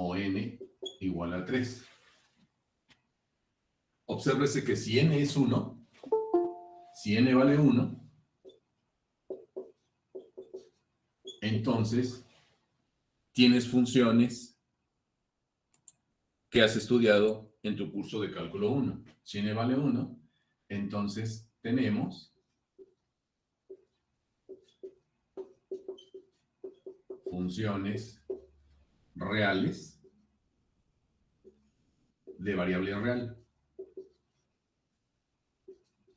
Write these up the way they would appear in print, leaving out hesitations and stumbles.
o n igual a 3. Obsérvese que si n es 1, si n vale 1, entonces tienes funciones que has estudiado en tu curso de cálculo 1. Si n vale 1, entonces tenemos funciones reales de variable real.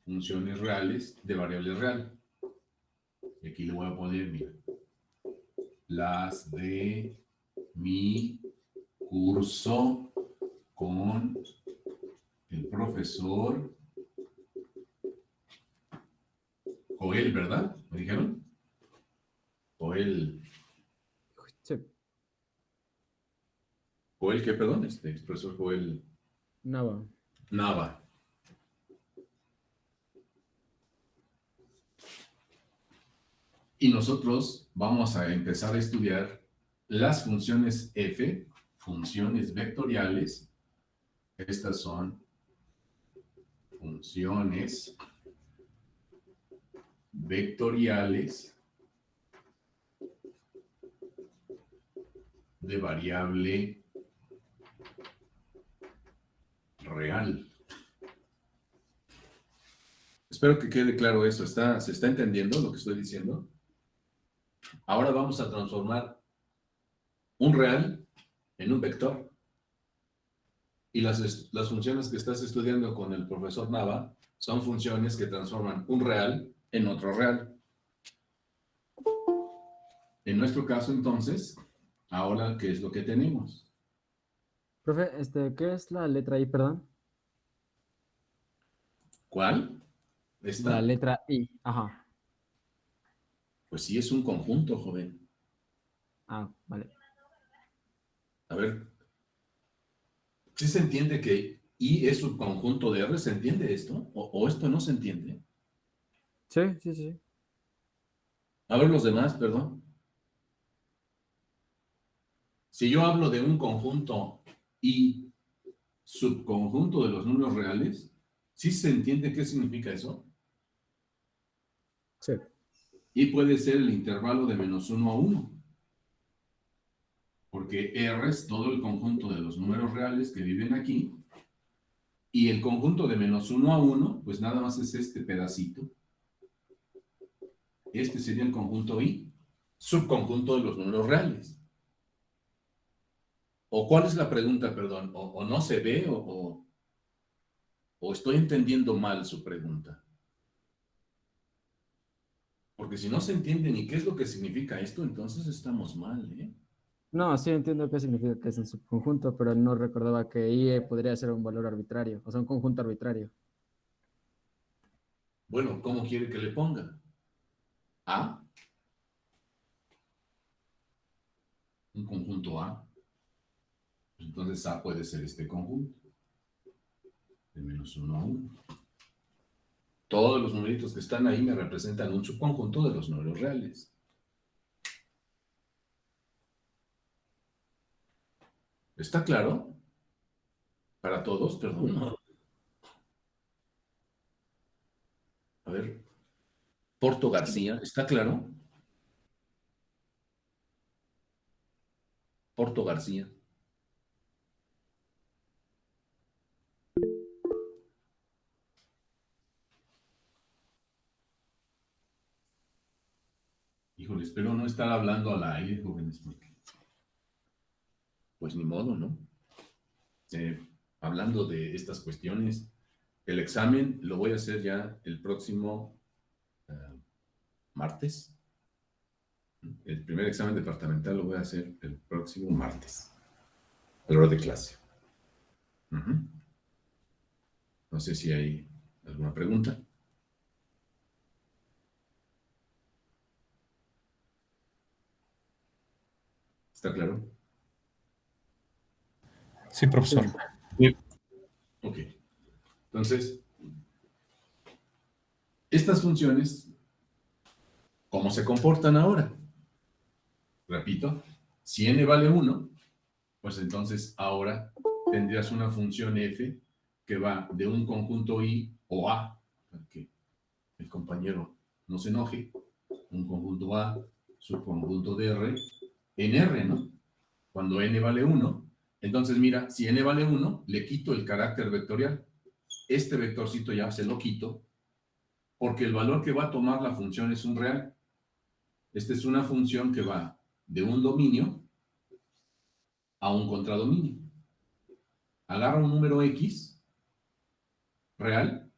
Funciones reales de variable real. Y aquí le voy a poner, mira, las de mi curso con el profesor Joel, ¿verdad? ¿Me dijeron? Joel. Sí. ¿Joel qué, perdón? Profesor Joel Nava. Nava. Y nosotros vamos a empezar a estudiar las funciones f, funciones vectoriales. Estas son funciones vectoriales de variable real. Espero que quede claro eso. ¿Se está entendiendo lo que estoy diciendo? Ahora vamos a transformar un real en un vector. Y las funciones que estás estudiando con el profesor Nava son funciones que transforman un real en otro real. En nuestro caso, entonces, ahora, ¿qué es lo que tenemos? Profe, ¿qué es la letra I, perdón? ¿Cuál? La ¿Esta? letra I, ajá. Pues sí, es un conjunto, joven. Ah, vale. A ver, ¿sí se entiende que I es subconjunto de R? ¿Se entiende esto? ¿O esto no se entiende? Sí, sí, sí. A ver los demás, perdón. Si yo hablo de un conjunto I subconjunto de los números reales, ¿sí se entiende qué significa eso? Sí. Y puede ser el intervalo de -1 a 1. Porque R es todo el conjunto de los números reales que viven aquí. Y el conjunto de -1 a 1, pues nada más es este pedacito. Este sería el conjunto I, subconjunto de los números reales. ¿O cuál es la pregunta, perdón? ¿O no se ve o estoy entendiendo mal su pregunta? Porque si no se entiende ni qué es lo que significa esto, entonces estamos mal, ¿eh? No, sí entiendo qué significa que es un subconjunto, pero no recordaba que I podría ser un valor arbitrario, o sea, un conjunto arbitrario. Bueno, ¿cómo quiere que le ponga? A, un conjunto A. Entonces A puede ser este conjunto, de -1 a 1. Todos los numeritos que están ahí me representan un subconjunto de los números reales. ¿Está claro? Para todos, perdón. A ver, Porto García, ¿está claro? Porto García. Híjole, espero no estar hablando al aire, jóvenes, porque pues ni modo, ¿no? Hablando de estas cuestiones, el examen lo voy a hacer ya el próximo martes. El primer examen departamental lo voy a hacer el próximo martes, a la hora de clase. No sé si hay alguna pregunta. ¿Está claro? Sí, profesor. Sí. Ok. Entonces, estas funciones, ¿cómo se comportan ahora? Repito, si n vale 1, Pues entonces ahora tendrías una función f que va de un conjunto I o A, para que el compañero no se enoje, un conjunto A, subconjunto de R, en R, ¿no? Cuando n vale 1, entonces mira, si n vale 1, le quito el carácter vectorial. Este vectorcito ya se lo quito, porque el valor que va a tomar la función es un real. Esta es una función que va de un dominio a un contradominio. Agarra un número X real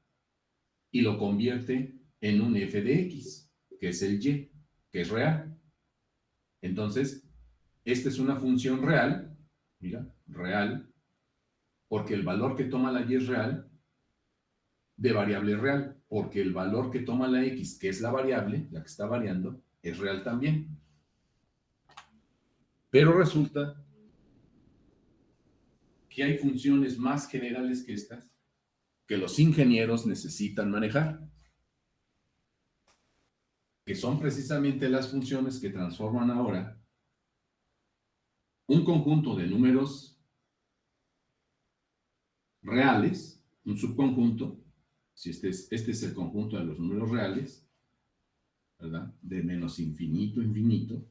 y lo convierte en un f de X, que es el Y, que es real. Entonces, esta es una función real, mira, real, porque el valor que toma la Y es real, de variable real, porque el valor que toma la X, que es la variable, la que está variando, es real también. Pero resulta que hay funciones más generales que estas que los ingenieros necesitan manejar, que son precisamente las funciones que transforman ahora un conjunto de números reales, un subconjunto, si este es el conjunto de los números reales, ¿verdad? De menos infinito a infinito,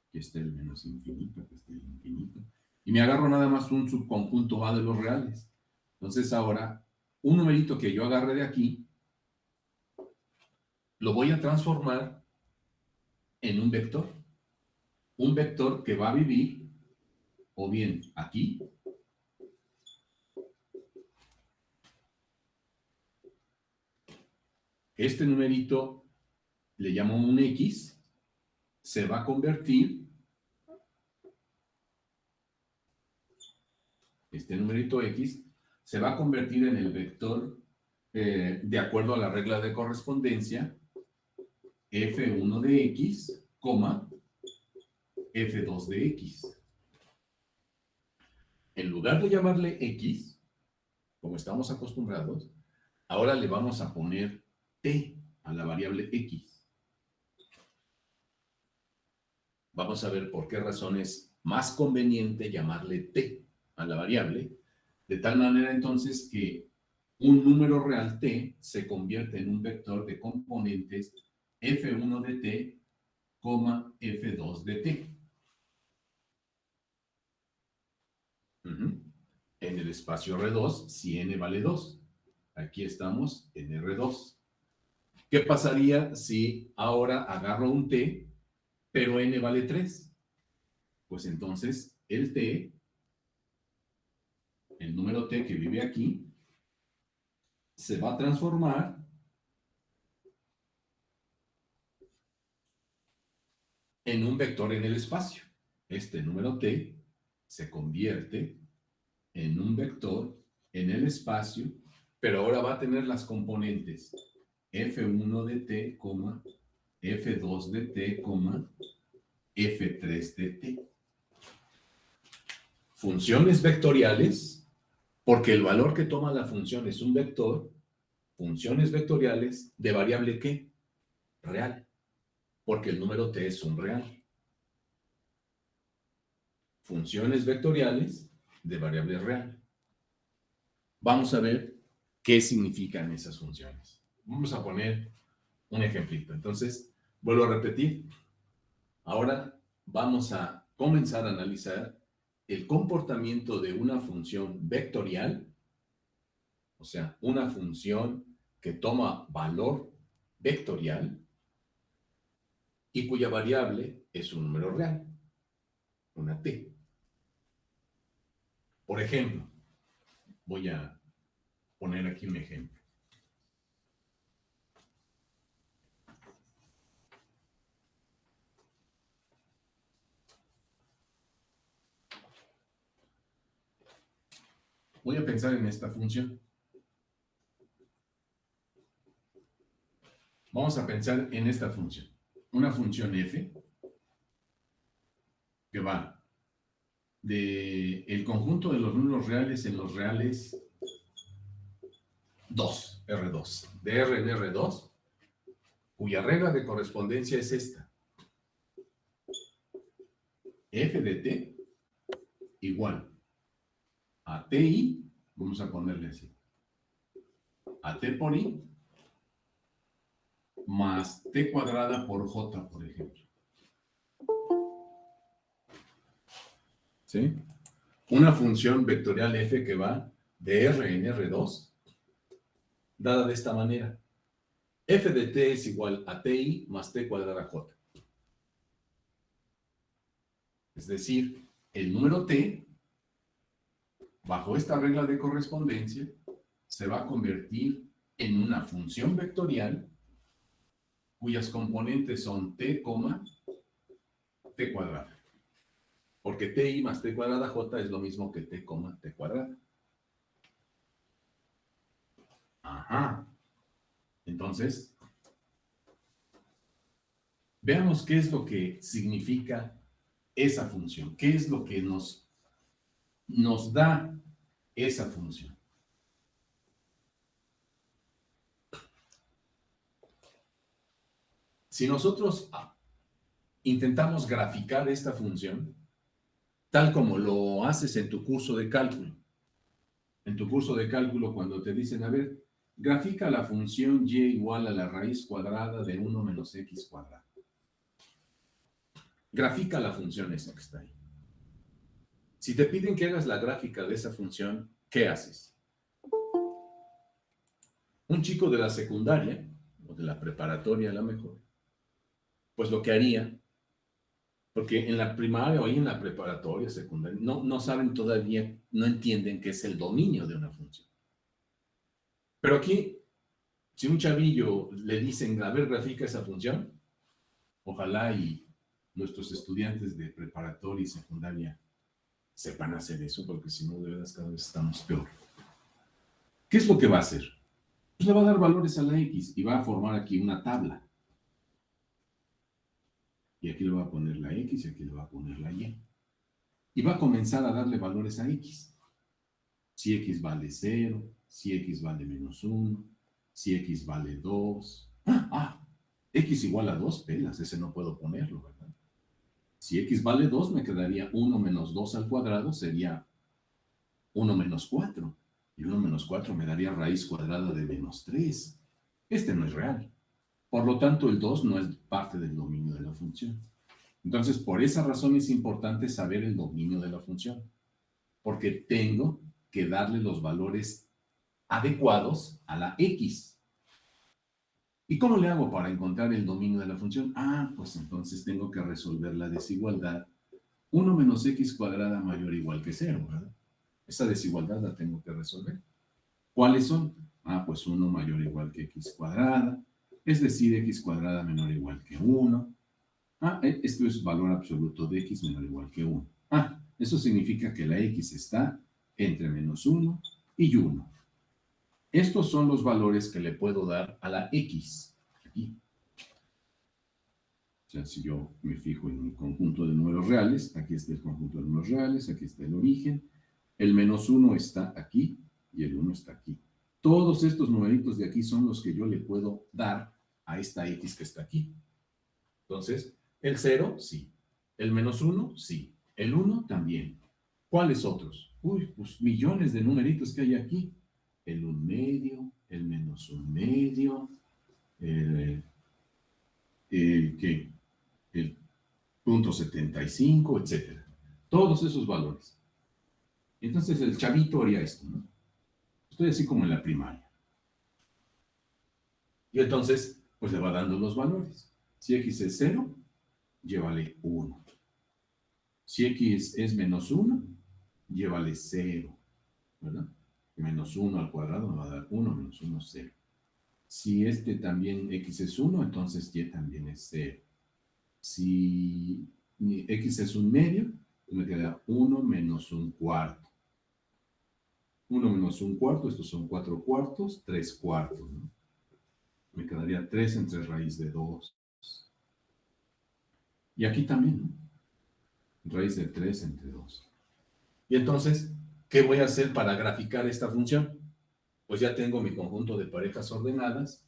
aquí está el menos infinito, aquí está el infinito, y me agarro nada más un subconjunto A de los reales. Entonces ahora, un numerito que yo agarre de aquí, lo voy a transformar en un vector que va a vivir o bien aquí, este numerito le llamo un X, se va a convertir, este numerito X, se va a convertir en el vector de acuerdo a la regla de correspondencia f1 de x, f2 de x. En lugar de llamarle x, como estamos acostumbrados, ahora le vamos a poner t a la variable x. Vamos a ver por qué razón es más conveniente llamarle t a la variable, de tal manera entonces que un número real t se convierte en un vector de componentes f1 de t, f2 de t. En el espacio R2, si n vale 2. Aquí estamos en R2. ¿Qué pasaría si ahora agarro un t, pero n vale 3? Pues entonces el t, el número t que vive aquí, se va a transformar en un vector en el espacio. Este número t se convierte en un vector en el espacio, pero ahora va a tener las componentes f1 de t, f2 de t, f3 de t. Funciones vectoriales, porque el valor que toma la función es un vector, funciones vectoriales de variable ¿qué? Real, porque el número t es un real. Funciones vectoriales de variable real. Vamos a ver qué significan esas funciones. Vamos a poner un ejemplito. Entonces, vuelvo a repetir. Ahora vamos a comenzar a analizar el comportamiento de una función vectorial, o sea, una función que toma valor vectorial y cuya variable es un número real, una t. Por ejemplo, voy a poner aquí un ejemplo. Voy a pensar en esta función. Vamos a pensar en esta función. Una función f que va del conjunto de los números reales en los reales 2, R2, de R en R2, cuya regla de correspondencia es esta. F de t igual a TI, vamos a ponerle así, a T por I, más T cuadrada por J, por ejemplo. ¿Sí? Una función vectorial f que va de R en R2, dada de esta manera. F de t es igual a ti más t cuadrada j. Es decir, el número t, bajo esta regla de correspondencia, se va a convertir en una función vectorial cuyas componentes son t, t cuadrada. Porque ti más t cuadrada j es lo mismo que t, t cuadrada. Ajá. Entonces, veamos qué es lo que significa esa función. ¿Qué es lo que nos da esa función? Si nosotros intentamos graficar esta función, tal como lo haces en tu curso de cálculo. En tu curso de cálculo, cuando te dicen, a ver, grafica la función y igual a la raíz cuadrada de 1 menos x cuadrado. Grafica la función esa que está ahí. Si te piden que hagas la gráfica de esa función, ¿qué haces? Un chico de la secundaria, o de la preparatoria a lo mejor, pues lo que haría, porque en la primaria o en la preparatoria, secundaria, no saben todavía, no entienden qué es el dominio de una función. Pero aquí, si un chavillo le dicen, a ver, grafica esa función, ojalá y nuestros estudiantes de preparatoria y secundaria sepan hacer eso, porque si no, de verdad, cada vez estamos peor. ¿Qué es lo que va a hacer? Pues le va a dar valores a la X y va a formar aquí una tabla. Y aquí le va a poner la X y aquí le va a poner la Y. Y va a comenzar a darle valores a X. Si X vale 0, si X vale menos 1, si X vale 2. X igual a 2, pelas, ese no puedo ponerlo, ¿verdad? Si X vale 2, me quedaría 1 menos 2 al cuadrado, sería 1 menos 4. Y 1 menos 4 me daría raíz cuadrada de menos 3. Este no es real. Por lo tanto, el 2 no es parte del dominio de la función. Entonces, por esa razón es importante saber el dominio de la función. Porque tengo que darle los valores adecuados a la X. ¿Y cómo le hago para encontrar el dominio de la función? Pues entonces tengo que resolver la desigualdad 1 menos x cuadrada mayor o igual que 0, ¿verdad? Esa desigualdad la tengo que resolver. ¿Cuáles son? Pues 1 mayor o igual que x cuadrada, es decir, x cuadrada menor o igual que 1. Esto es valor absoluto de x menor o igual que 1. Eso significa que la x está entre menos 1 y 1. Estos son los valores que le puedo dar a la X. Aquí. O sea, si yo me fijo en mi conjunto de números reales, aquí está el conjunto de números reales, aquí está el origen, el menos 1 está aquí y el 1 está aquí. Todos estos numeritos de aquí son los que yo le puedo dar a esta X que está aquí. Entonces, el 0, sí. El menos 1, sí. El 1 también. ¿Cuáles otros? Pues millones de numeritos que hay aquí. El 1 medio, el menos 1 medio, el punto 75, etc. Todos esos valores. Entonces el chavito haría esto, ¿no? Estoy así como en la primaria. Y entonces, pues le va dando los valores. Si X es 0, llévale 1. Si X es menos 1, llévale 0, ¿verdad? Menos 1 al cuadrado me va a dar 1, menos 1, 0. Si este también X es 1, entonces Y también es 0. Si X es un medio, me queda 1 menos un cuarto. 1 menos un cuarto, estos son 4 cuartos, 3 cuartos, ¿no? Me quedaría 3 entre raíz de 2. Y aquí también, ¿no? Raíz de 3 entre 2. Y entonces, ¿qué voy a hacer para graficar esta función? Pues ya tengo mi conjunto de parejas ordenadas.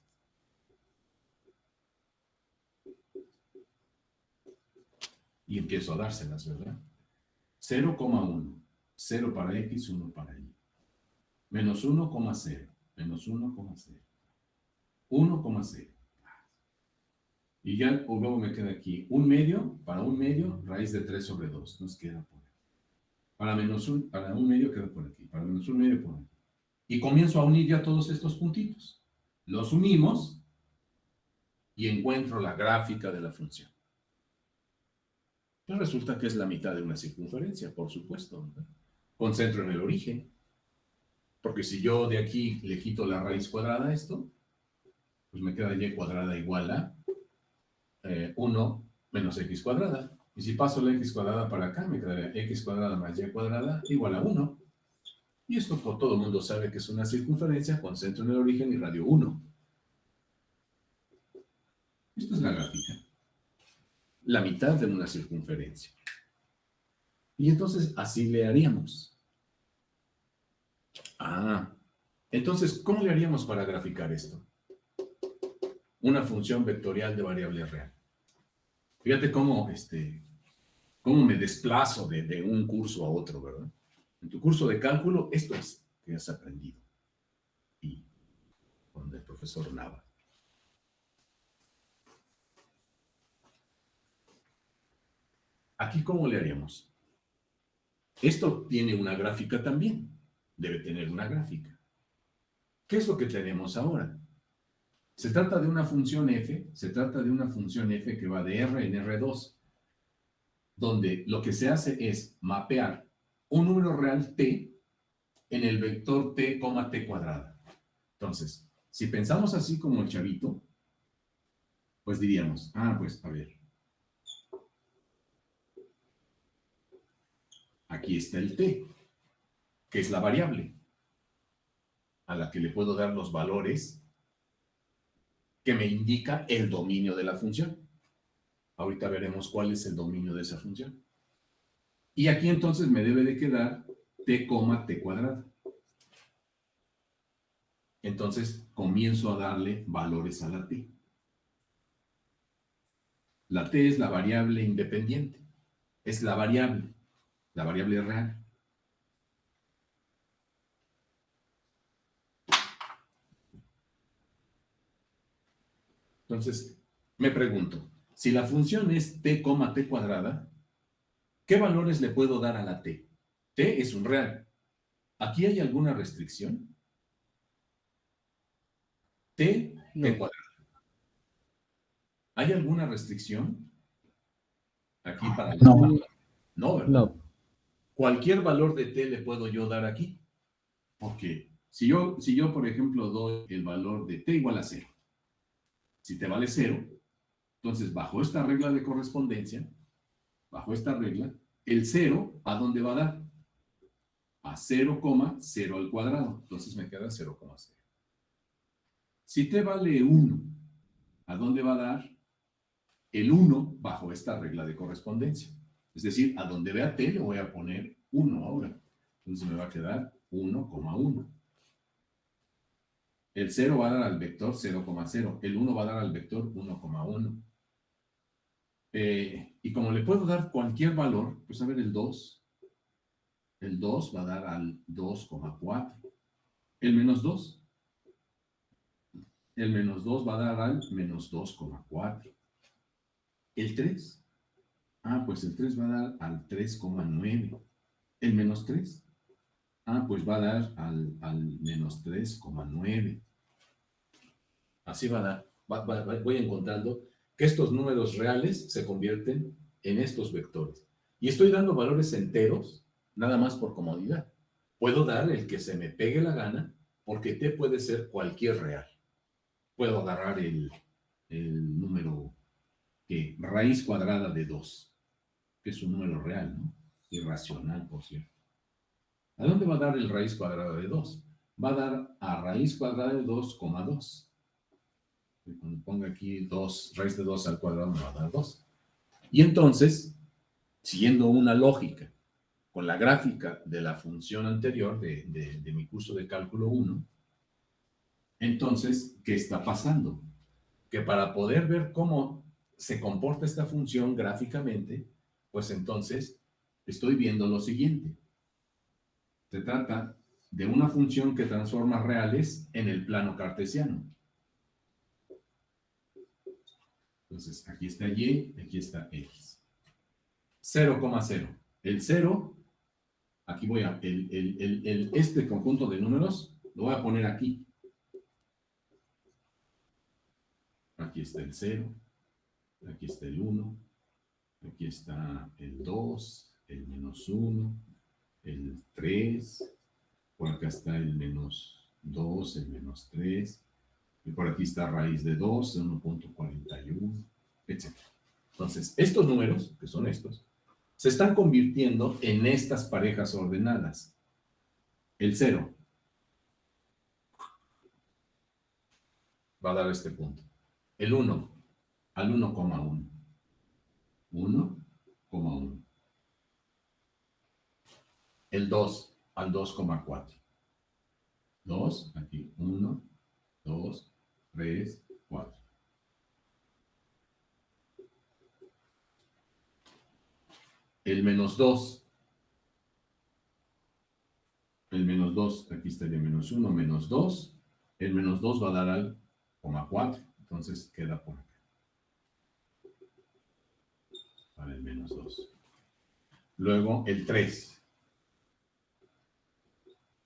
Y empiezo a dárselas, ¿verdad? 0,1. 0 para X, 1 para Y. Menos 1,0, menos 1,0, 1,0. Y ya luego me queda aquí un medio, para un medio, raíz de 3 sobre 2. Nos queda por aquí. Para un medio queda por aquí. Para menos un medio por aquí. Y comienzo a unir ya todos estos puntitos. Los unimos y encuentro la gráfica de la función. Pues resulta que es la mitad de una circunferencia, por supuesto, ¿verdad? Con centro en el origen. Porque si yo de aquí le quito la raíz cuadrada a esto, pues me queda y cuadrada igual a 1 menos x cuadrada. Y si paso la x cuadrada para acá, me quedaría x cuadrada más y cuadrada igual a 1. Y esto todo el mundo sabe que es una circunferencia con centro en el origen y radio 1. Esta es la gráfica. La mitad de una circunferencia. Y entonces así le haríamos. Entonces, ¿cómo le haríamos para graficar esto? Una función vectorial de variable real. Fíjate cómo me desplazo de un curso a otro, ¿verdad? En tu curso de cálculo, esto es que has aprendido. Y con el profesor Nava. Aquí, ¿cómo le haríamos? Esto tiene una gráfica también. Debe tener una gráfica. ¿Qué es lo que tenemos ahora? Se trata de una función f, que va de R en R2, donde lo que se hace es mapear un número real t en el vector t, t cuadrada. Entonces, si pensamos así como el chavito, pues diríamos, pues a ver, aquí está el t, que es la variable a la que le puedo dar los valores que me indica el dominio de la función. Ahorita veremos cuál es el dominio de esa función. Y aquí entonces me debe de quedar t, t cuadrada. Entonces comienzo a darle valores a la t. La t es la variable independiente. Es la variable real. Entonces, me pregunto, si la función es t, t cuadrada, ¿qué valores le puedo dar a la t? T es un real. ¿Aquí hay alguna restricción? T cuadrada. ¿Hay alguna restricción? Aquí para la No, ¿verdad? No. Cualquier valor de t le puedo yo dar aquí. Porque si yo, por ejemplo, doy el valor de t igual a 0, si t vale 0, entonces bajo esta regla de correspondencia, el 0, ¿a dónde va a dar? A 0,0 al cuadrado. Entonces me queda 0,0. Si t vale 1, ¿a dónde va a dar? El 1 bajo esta regla de correspondencia. Es decir, a donde vea t le voy a poner 1 ahora. Entonces me va a quedar 1,1. El 0 va a dar al vector 0,0. El 1 va a dar al vector 1,1. Y como le puedo dar cualquier valor, pues a ver el 2. El 2 va a dar al 2,4. El menos 2. El menos 2 va a dar al menos 2,4. El 3. Pues el 3 va a dar al 3,9. El menos 3. Pues va a dar al menos 3,9. Así va a dar. Voy encontrando que estos números reales se convierten en estos vectores. Y estoy dando valores enteros, nada más por comodidad. Puedo dar el que se me pegue la gana, porque t puede ser cualquier real. Puedo agarrar el número raíz cuadrada de 2, que es un número real, ¿no? Irracional, por cierto. ¿A dónde va a dar el raíz cuadrada de 2? Va a dar a raíz cuadrada de 2,2. Cuando ponga aquí 2, raíz de 2 al cuadrado me va a dar 2. Y entonces, siguiendo una lógica, con la gráfica de la función anterior de mi curso de cálculo 1, entonces, ¿qué está pasando? Que para poder ver cómo se comporta esta función gráficamente, pues entonces estoy viendo lo siguiente. Se trata de una función que transforma reales en el plano cartesiano. Entonces, aquí está y, aquí está x. 0,0. El 0, aquí voy a, este conjunto de números lo voy a poner aquí. Aquí está el 0, aquí está el 1, aquí está el 2, el menos 1, el 3, por acá está el menos 2, el menos 3, y por aquí está raíz de 2, 1.41, etc. Entonces, estos números, que son estos, se están convirtiendo en estas parejas ordenadas. El 0 va a dar este punto. El 1 al 1,1. 1,1. El 2 al 2,4. 2, aquí, 1, 2, 3, 4. El menos 2. El menos 2, aquí estaría menos 1, menos 2. El menos 2 va a dar al 0,4. Entonces queda por acá. Para el menos 2. Luego el 3.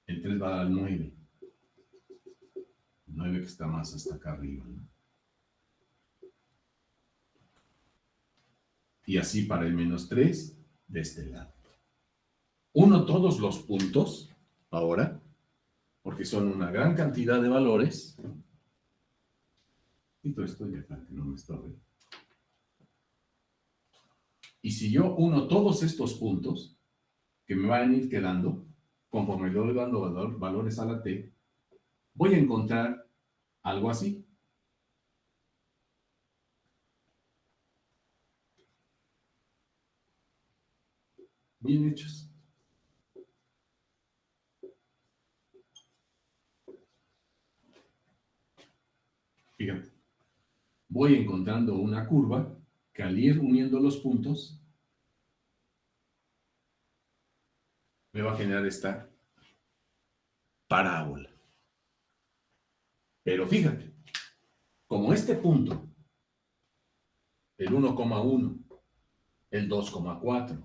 El 3 va a dar al 9. 9 que está más hasta acá arriba, ¿no? Y así para el menos 3 de este lado. Uno todos los puntos ahora, porque son una gran cantidad de valores. Y todo esto ya para que no me estorbe. Y si yo uno todos estos puntos, que me van a ir quedando, conforme le voy dando valores a la t, voy a encontrar algo así. Bien hechos. Fíjate, voy encontrando una curva que al ir uniendo los puntos, me va a generar esta parábola. Pero fíjate, como este punto, el 1,1, el 2,4,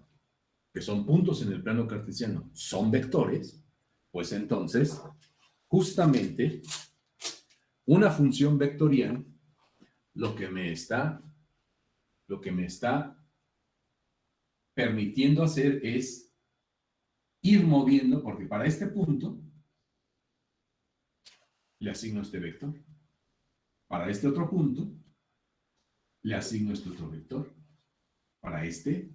que son puntos en el plano cartesiano, son vectores, pues entonces, justamente, una función vectorial lo que me está permitiendo hacer es ir moviendo, porque para este punto le asigno este vector. Para este otro punto le asigno este otro vector. Para este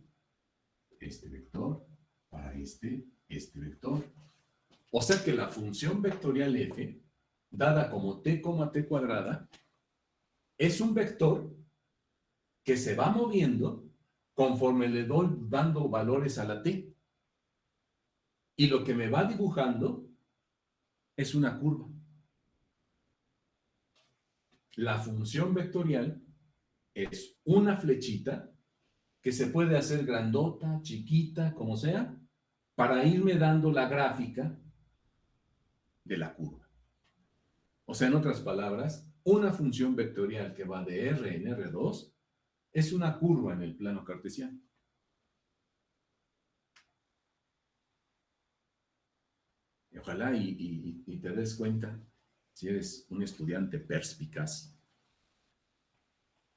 vector. Para este vector. O sea que la función vectorial f, dada como t, t cuadrada, es un vector que se va moviendo conforme le doy dando valores a la t. Y lo que me va dibujando es una curva. La función vectorial es una flechita que se puede hacer grandota, chiquita, como sea, para irme dando la gráfica de la curva. O sea, en otras palabras, una función vectorial que va de R en R2 es una curva en el plano cartesiano. Y ojalá y te des cuenta, si eres un estudiante perspicaz,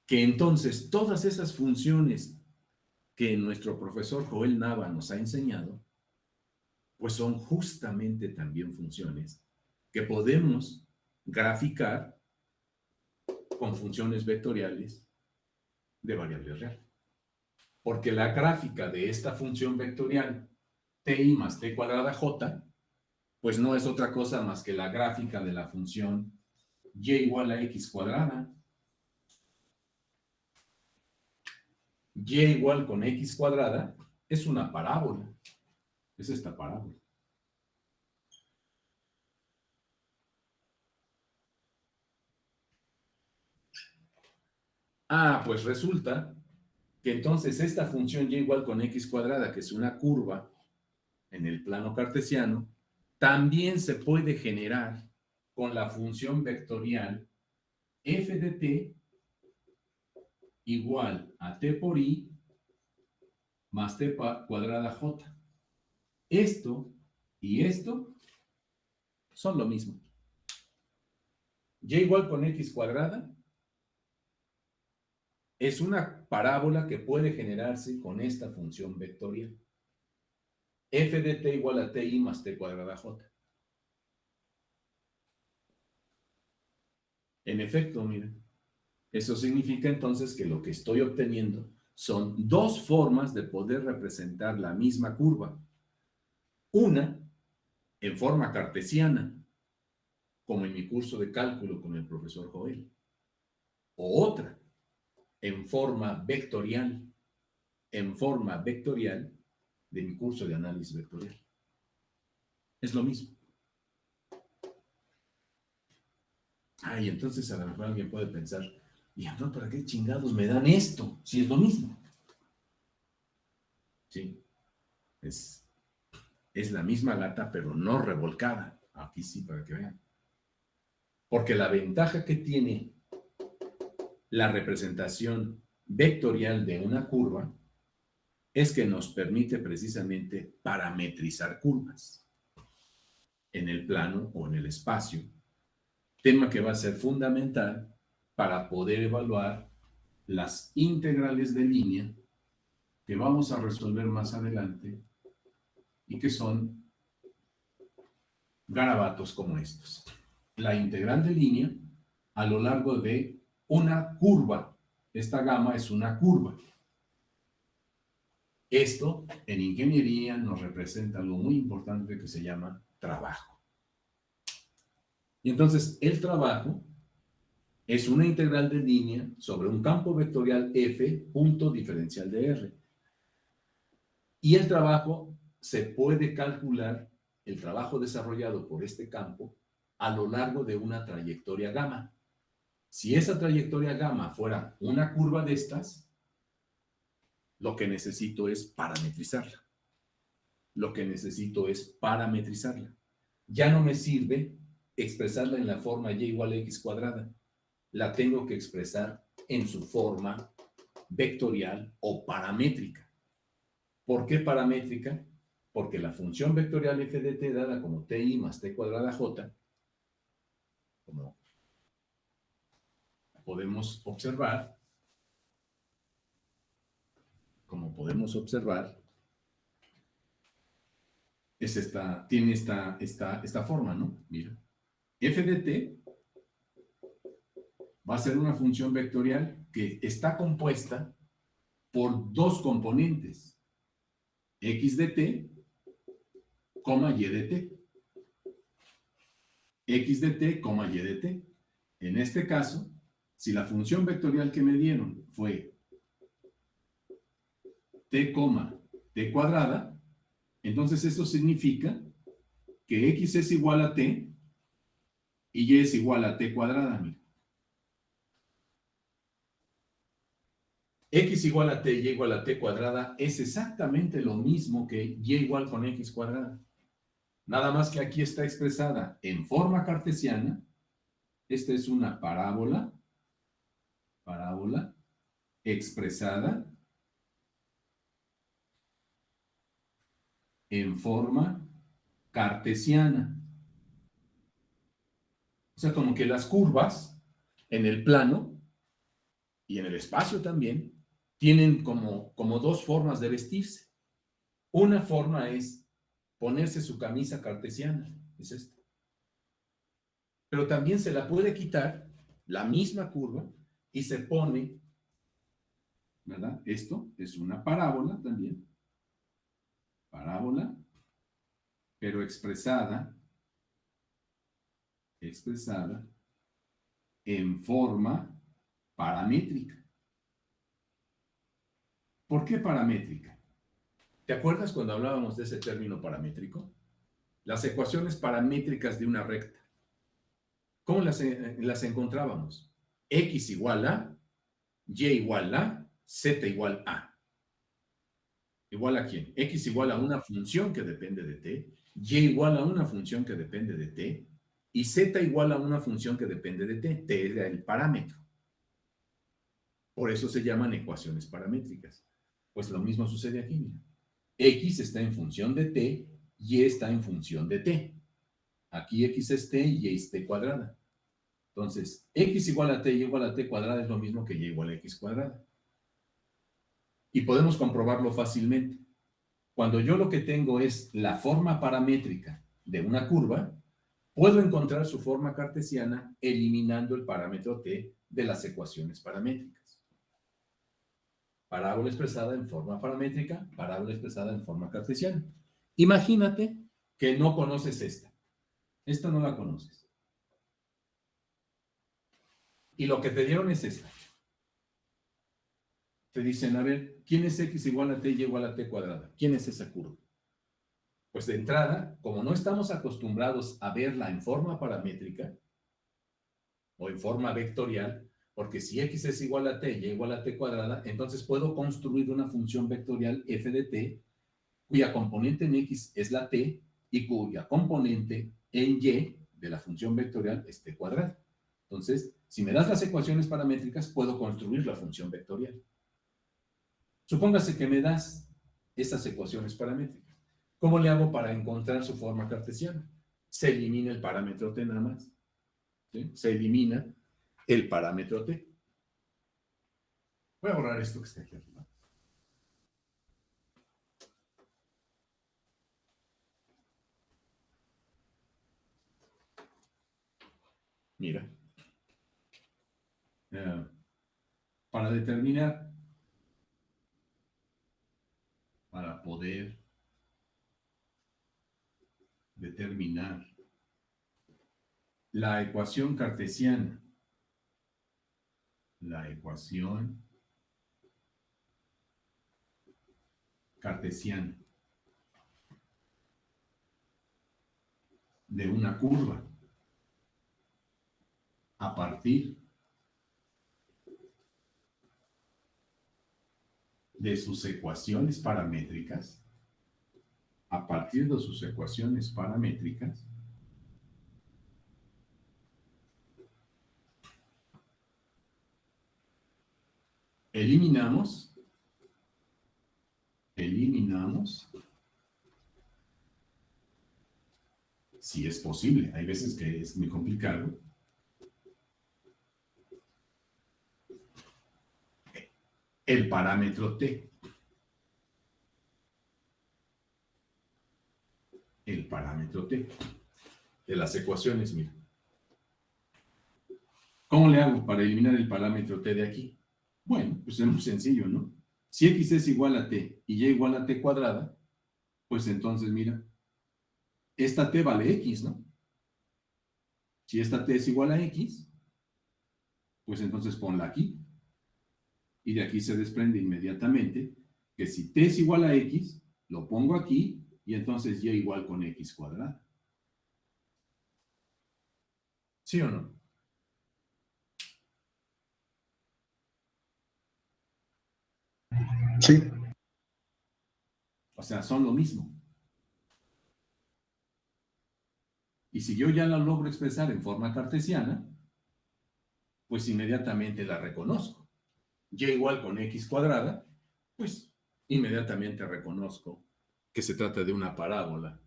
que entonces todas esas funciones que nuestro profesor Joel Nava nos ha enseñado, pues son justamente también funciones que podemos graficar con funciones vectoriales de variable real. Porque la gráfica de esta función vectorial ti más t cuadrada j, pues no es otra cosa más que la gráfica de la función y igual a x cuadrada. Y igual con x cuadrada es una parábola. Es esta parábola. Ah, pues resulta que entonces esta función y igual con x cuadrada, que es una curva en el plano cartesiano, también se puede generar con la función vectorial f de t igual a t por i más t cuadrada j. Esto y esto son lo mismo. Y igual con x cuadrada es una parábola que puede generarse con esta función vectorial. F de t igual a ti más t cuadrada j. En efecto, miren, eso significa entonces que lo que estoy obteniendo son dos formas de poder representar la misma curva. Una en forma cartesiana, como en mi curso de cálculo con el profesor Joel, o otra en forma vectorial de mi curso de análisis vectorial. Es lo mismo. Y entonces a lo mejor alguien puede pensar, ¿y entonces para qué chingados me dan esto si es lo mismo? Sí, es la misma lata, pero no revolcada. Aquí sí, para que vean. Porque la ventaja que tiene la representación vectorial de una curva es que nos permite precisamente parametrizar curvas en el plano o en el espacio, tema que va a ser fundamental para poder evaluar las integrales de línea que vamos a resolver más adelante y que son garabatos como estos. La integral de línea a lo largo de una curva. Esta gama es una curva. Esto en ingeniería nos representa algo muy importante que se llama trabajo. Y entonces el trabajo es una integral de línea sobre un campo vectorial f, punto diferencial de r. Y el trabajo se puede calcular, el trabajo desarrollado por este campo, a lo largo de una trayectoria gamma. Si esa trayectoria gamma fuera una curva de estas, lo que necesito es parametrizarla. Ya no me sirve expresarla en la forma y igual a x cuadrada. La tengo que expresar en su forma vectorial o paramétrica. ¿Por qué paramétrica? Porque la función vectorial f de t dada como ti más t cuadrada j, como podemos observar, tiene esta forma, ¿no? Mira, f de t va a ser una función vectorial que está compuesta por dos componentes, x de t, y de t. X de t, y de t. En este caso, si la función vectorial que me dieron fue t, t cuadrada, entonces esto significa que x es igual a t y y es igual a t cuadrada. Mira. X igual a t y igual a t cuadrada es exactamente lo mismo que y igual con x cuadrada. Nada más que aquí está expresada en forma cartesiana. Esta es una parábola expresada en forma cartesiana. O sea, como que las curvas en el plano y en el espacio también tienen como dos formas de vestirse. Una forma es ponerse su camisa cartesiana, es esta. Pero también se la puede quitar la misma curva y se pone, ¿verdad? Esto es una parábola también. Parábola, pero expresada en forma paramétrica. ¿Por qué paramétrica? ¿Te acuerdas cuando hablábamos de ese término paramétrico? Las ecuaciones paramétricas de una recta. ¿Cómo las encontrábamos? X igual a, Y igual a, Z igual a. ¿Igual a quién? X igual a una función que depende de t, y igual a una función que depende de t, y z igual a una función que depende de t. T es el parámetro. Por eso se llaman ecuaciones paramétricas. Pues lo mismo sucede aquí, mira. X está en función de t, y está en función de t. Aquí x es t y y es t cuadrada. Entonces, x igual a t y igual a t cuadrada es lo mismo que y igual a x cuadrada. Y podemos comprobarlo fácilmente. Cuando yo lo que tengo es la forma paramétrica de una curva, puedo encontrar su forma cartesiana eliminando el parámetro t de las ecuaciones paramétricas. Parábola expresada en forma paramétrica, parábola expresada en forma cartesiana. Imagínate que no conoces esta. Esta no la conoces. Y lo que te dieron es esta. Te dicen, a ver, ¿quién es x igual a t y igual a t cuadrada? ¿Quién es esa curva? Pues de entrada, como no estamos acostumbrados a verla en forma paramétrica o en forma vectorial, porque si x es igual a t y igual a t cuadrada, entonces puedo construir una función vectorial f de t, cuya componente en x es la t y cuya componente en y de la función vectorial es t cuadrada. Entonces, si me das las ecuaciones paramétricas, puedo construir la función vectorial. Supóngase que me das estas ecuaciones paramétricas. ¿Cómo le hago para encontrar su forma cartesiana? Se elimina el parámetro t nada más. ¿Sí? Se elimina el parámetro t. Voy a borrar esto que está aquí arriba. Mira. Para determinar, para poder determinar la ecuación cartesiana, la ecuación cartesiana de una curva a partir de sus ecuaciones paramétricas, eliminamos si es posible, hay veces que es muy complicado, el parámetro t. El parámetro t de las ecuaciones, mira. ¿Cómo le hago para eliminar el parámetro t de aquí? Bueno, pues es muy sencillo, ¿no? Si x es igual a t y y igual a t cuadrada, pues entonces, mira, esta t vale x, ¿no? Si esta t es igual a x, pues entonces ponla aquí. Y de aquí se desprende inmediatamente que si t es igual a x, lo pongo aquí y entonces y igual con x cuadrada. ¿Sí o no? Sí. O sea, son lo mismo. Y si yo ya la logro expresar en forma cartesiana, pues inmediatamente la reconozco. Y igual con x cuadrada, pues inmediatamente reconozco que se trata de una parábola,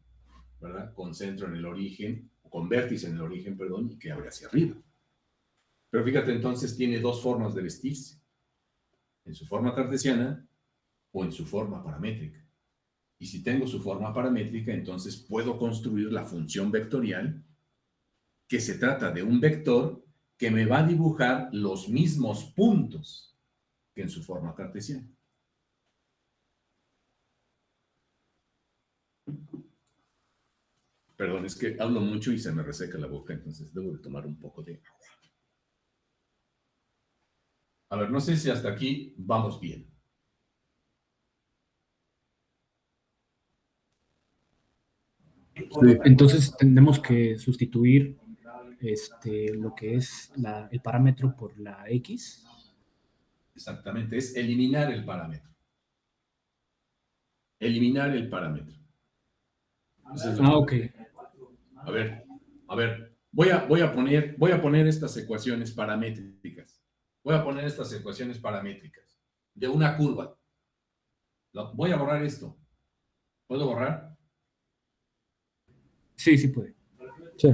¿verdad? Con centro en el origen, con vértice en el origen, perdón, y que abre hacia arriba. Pero fíjate, entonces tiene dos formas de vestirse, en su forma cartesiana o en su forma paramétrica. Y si tengo su forma paramétrica, entonces puedo construir la función vectorial, que se trata de un vector que me va a dibujar los mismos puntos que en su forma cartesiana. Perdón, es que hablo mucho y se me reseca la boca, entonces debo de tomar un poco de agua. A ver, no sé si hasta aquí vamos bien. Entonces tenemos que sustituir lo que es el parámetro por la X. Exactamente, es eliminar el parámetro. eliminar el parámetro. Entonces, Ok. A ver, voy a poner estas ecuaciones paramétricas. Voy a poner estas ecuaciones paramétricas de una curva. Voy a borrar esto. ¿Puedo borrar? Sí, sí puede. Sí.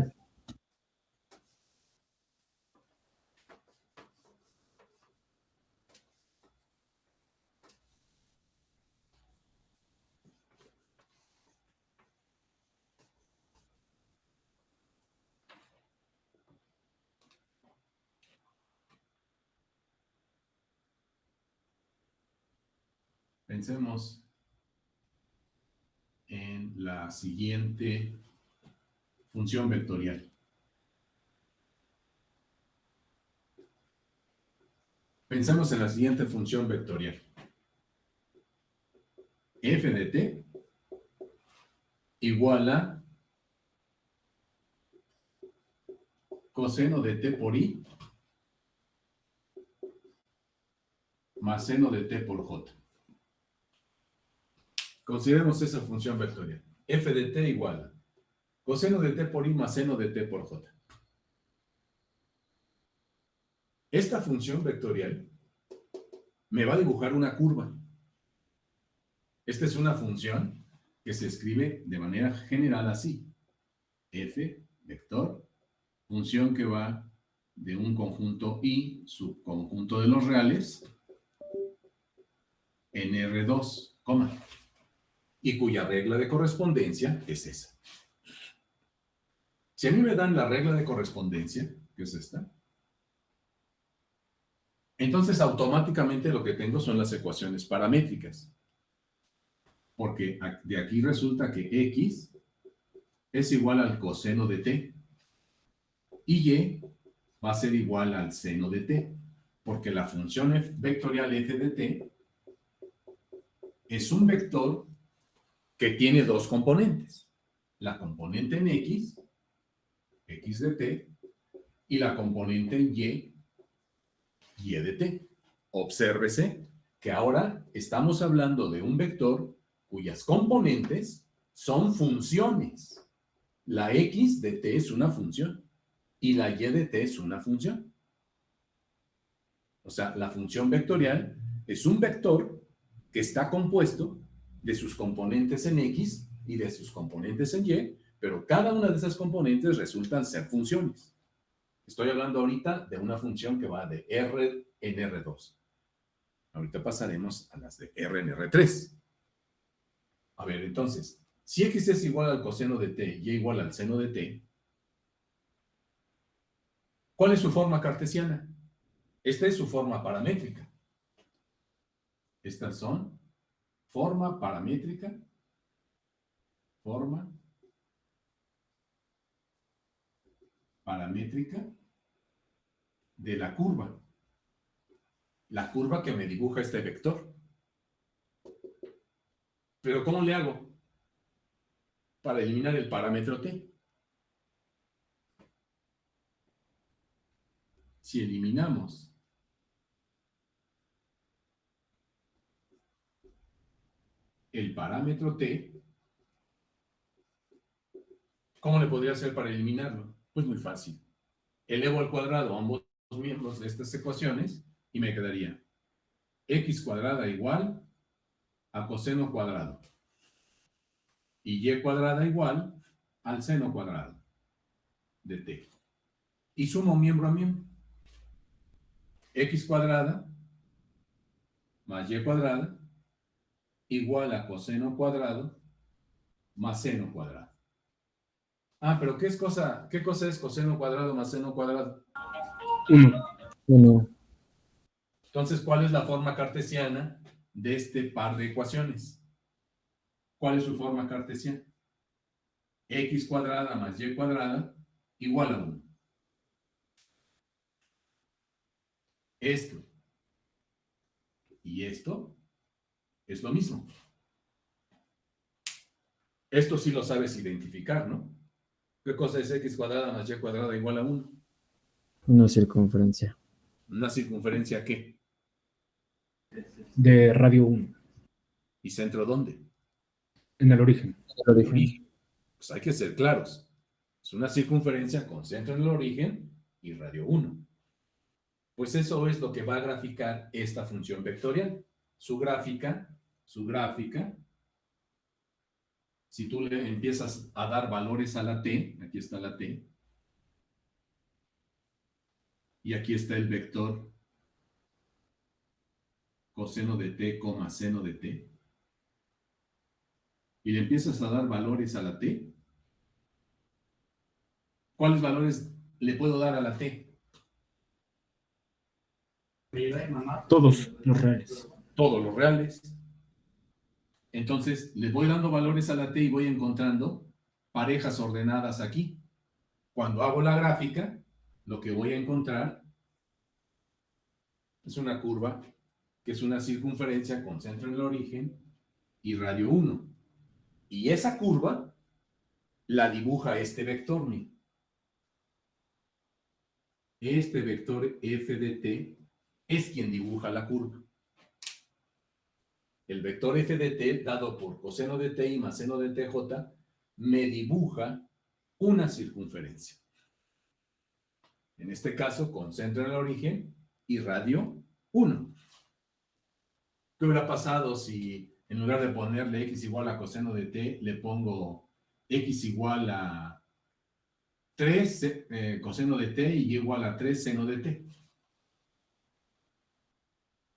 Pensemos en la siguiente función vectorial. Pensemos en la siguiente función vectorial. F de t igual a coseno de t por i más seno de t por j. Consideremos esa función vectorial. F de t igual a coseno de t por i más seno de t por j. Esta función vectorial me va a dibujar una curva. Esta es una función que se escribe de manera general así. F, vector, función que va de un conjunto I, subconjunto de los reales, en R2, y cuya regla de correspondencia es esa. Si a mí me dan la regla de correspondencia, que es esta, entonces automáticamente lo que tengo son las ecuaciones paramétricas. Porque de aquí resulta que X es igual al coseno de t y Y va a ser igual al seno de t, porque la función vectorial f de t es un vector que tiene dos componentes. La componente en x, x de t, y la componente en y de t. Obsérvese que ahora estamos hablando de un vector cuyas componentes son funciones. La x de t es una función y la y de t es una función. O sea, la función vectorial es un vector que está compuesto de sus componentes en x y de sus componentes en y, pero cada una de esas componentes resultan ser funciones. Estoy hablando ahorita de una función que va de R en R2. Ahorita pasaremos a las de R en R3. A ver, entonces, si x es igual al coseno de t y igual al seno de t, ¿cuál es su forma cartesiana? Esta es su forma paramétrica. Estas son forma paramétrica, forma paramétrica de la curva. La curva que me dibuja este vector. Pero ¿cómo le hago para eliminar el parámetro t? Si eliminamos el parámetro t, ¿cómo le podría hacer para eliminarlo? Pues muy fácil. Elevo al cuadrado ambos miembros de estas ecuaciones y me quedaría x cuadrada igual a coseno cuadrado y y cuadrada igual al seno cuadrado de t. Y sumo miembro a miembro. X cuadrada más y cuadrada igual a coseno cuadrado más seno cuadrado. Ah, pero ¿qué cosa es coseno cuadrado más seno cuadrado? 1. 1. Entonces, ¿cuál es la forma cartesiana de este par de ecuaciones? ¿Cuál es su forma cartesiana? X cuadrada más y cuadrada igual a 1. Esto y esto es lo mismo. Esto sí lo sabes identificar, ¿no? ¿Qué cosa es x cuadrada más y cuadrada igual a 1? Una circunferencia. ¿Una circunferencia qué? De radio 1. ¿Y centro dónde? En el origen. El origen. Pues hay que ser claros. Es una circunferencia con centro en el origen y radio 1. Pues eso es lo que va a graficar esta función vectorial. Su gráfica, si tú le empiezas a dar valores a la t, aquí está la t, y aquí está el vector coseno de t, seno de t, y le empiezas a dar valores a la t, ¿cuáles valores le puedo dar a la t? Todos los reales. Todos los reales. Entonces, le voy dando valores a la t y voy encontrando parejas ordenadas aquí. Cuando hago la gráfica, lo que voy a encontrar es una curva que es una circunferencia con centro en el origen y radio 1. Y esa curva la dibuja este vector, mira. Este vector f de t es quien dibuja la curva. El vector f de t, dado por coseno de t más seno de tj, me dibuja una circunferencia. En este caso, con centro en el origen y radio 1. ¿Qué hubiera pasado si en lugar de ponerle x igual a coseno de t, le pongo x igual a 3 coseno de t y y igual a 3 seno de t?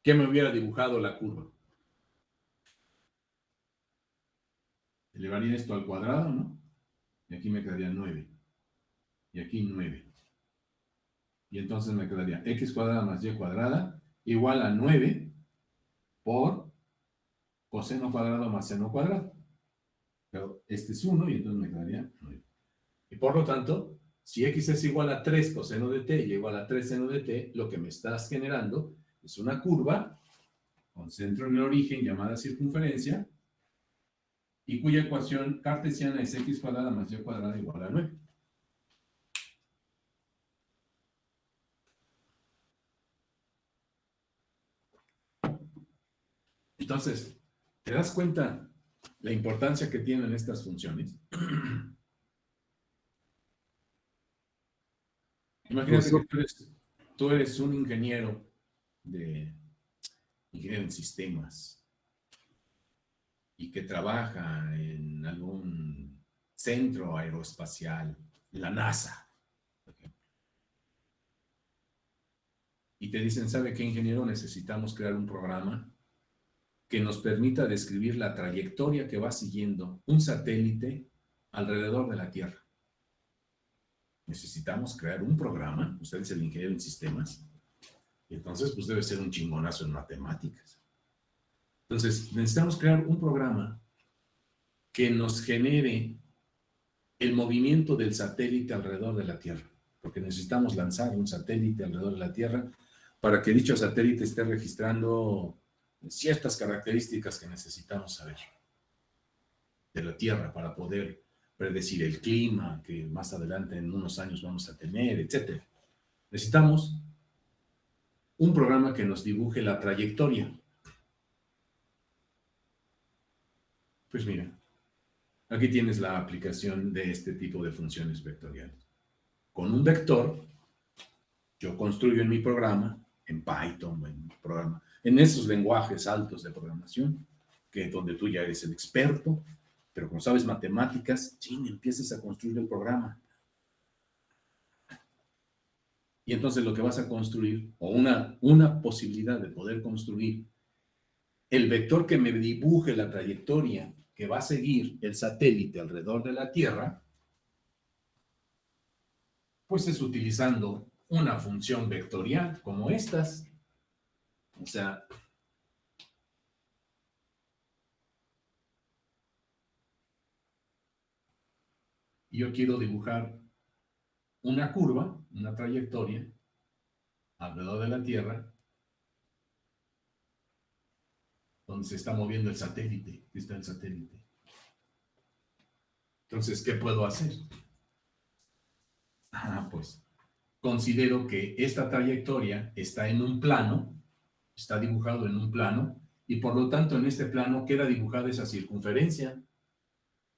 ¿Qué me hubiera dibujado la curva? Elevaría esto al cuadrado, ¿no? Y aquí me quedaría 9. Y aquí 9. Y entonces me quedaría x cuadrada más y cuadrada igual a 9 por coseno cuadrado más seno cuadrado. Pero este es 1 y entonces me quedaría 9. Y por lo tanto, si x es igual a 3 coseno de t y igual a 3 seno de t, lo que me estás generando es una curva con centro en el origen llamada circunferencia y cuya ecuación cartesiana es x cuadrada más y cuadrada igual a 9. Entonces, ¿te das cuenta la importancia que tienen estas funciones? Imagínate que tú eres un ingeniero en sistemas y que trabaja en algún centro aeroespacial, la NASA. Y te dicen, ¿sabe qué, ingeniero? Necesitamos crear un programa que nos permita describir la trayectoria que va siguiendo un satélite alrededor de la Tierra. Necesitamos crear un programa, usted es el ingeniero en sistemas, y entonces pues debe ser un chingonazo en matemáticas. Entonces, necesitamos crear un programa que nos genere el movimiento del satélite alrededor de la Tierra, porque necesitamos lanzar un satélite alrededor de la Tierra para que dicho satélite esté registrando ciertas características que necesitamos saber de la Tierra para poder predecir el clima que más adelante en unos años vamos a tener, etc. Necesitamos un programa que nos dibuje la trayectoria. Pues mira, aquí tienes la aplicación de este tipo de funciones vectoriales. Con un vector, yo construyo en mi programa, en Python, en esos lenguajes altos de programación, que es donde tú ya eres el experto, pero como sabes matemáticas, empiezas a construir el programa. Y entonces lo que vas a construir, o una posibilidad de poder construir, el vector que me dibuje la trayectoria que va a seguir el satélite alrededor de la Tierra, pues es utilizando una función vectorial como estas. O sea, yo quiero dibujar una curva, una trayectoria alrededor de la Tierra donde se está moviendo el satélite. Aquí está el satélite. Entonces, ¿qué puedo hacer? Pues considero que esta trayectoria está en un plano, está dibujado en un plano, y por lo tanto en este plano queda dibujada esa circunferencia.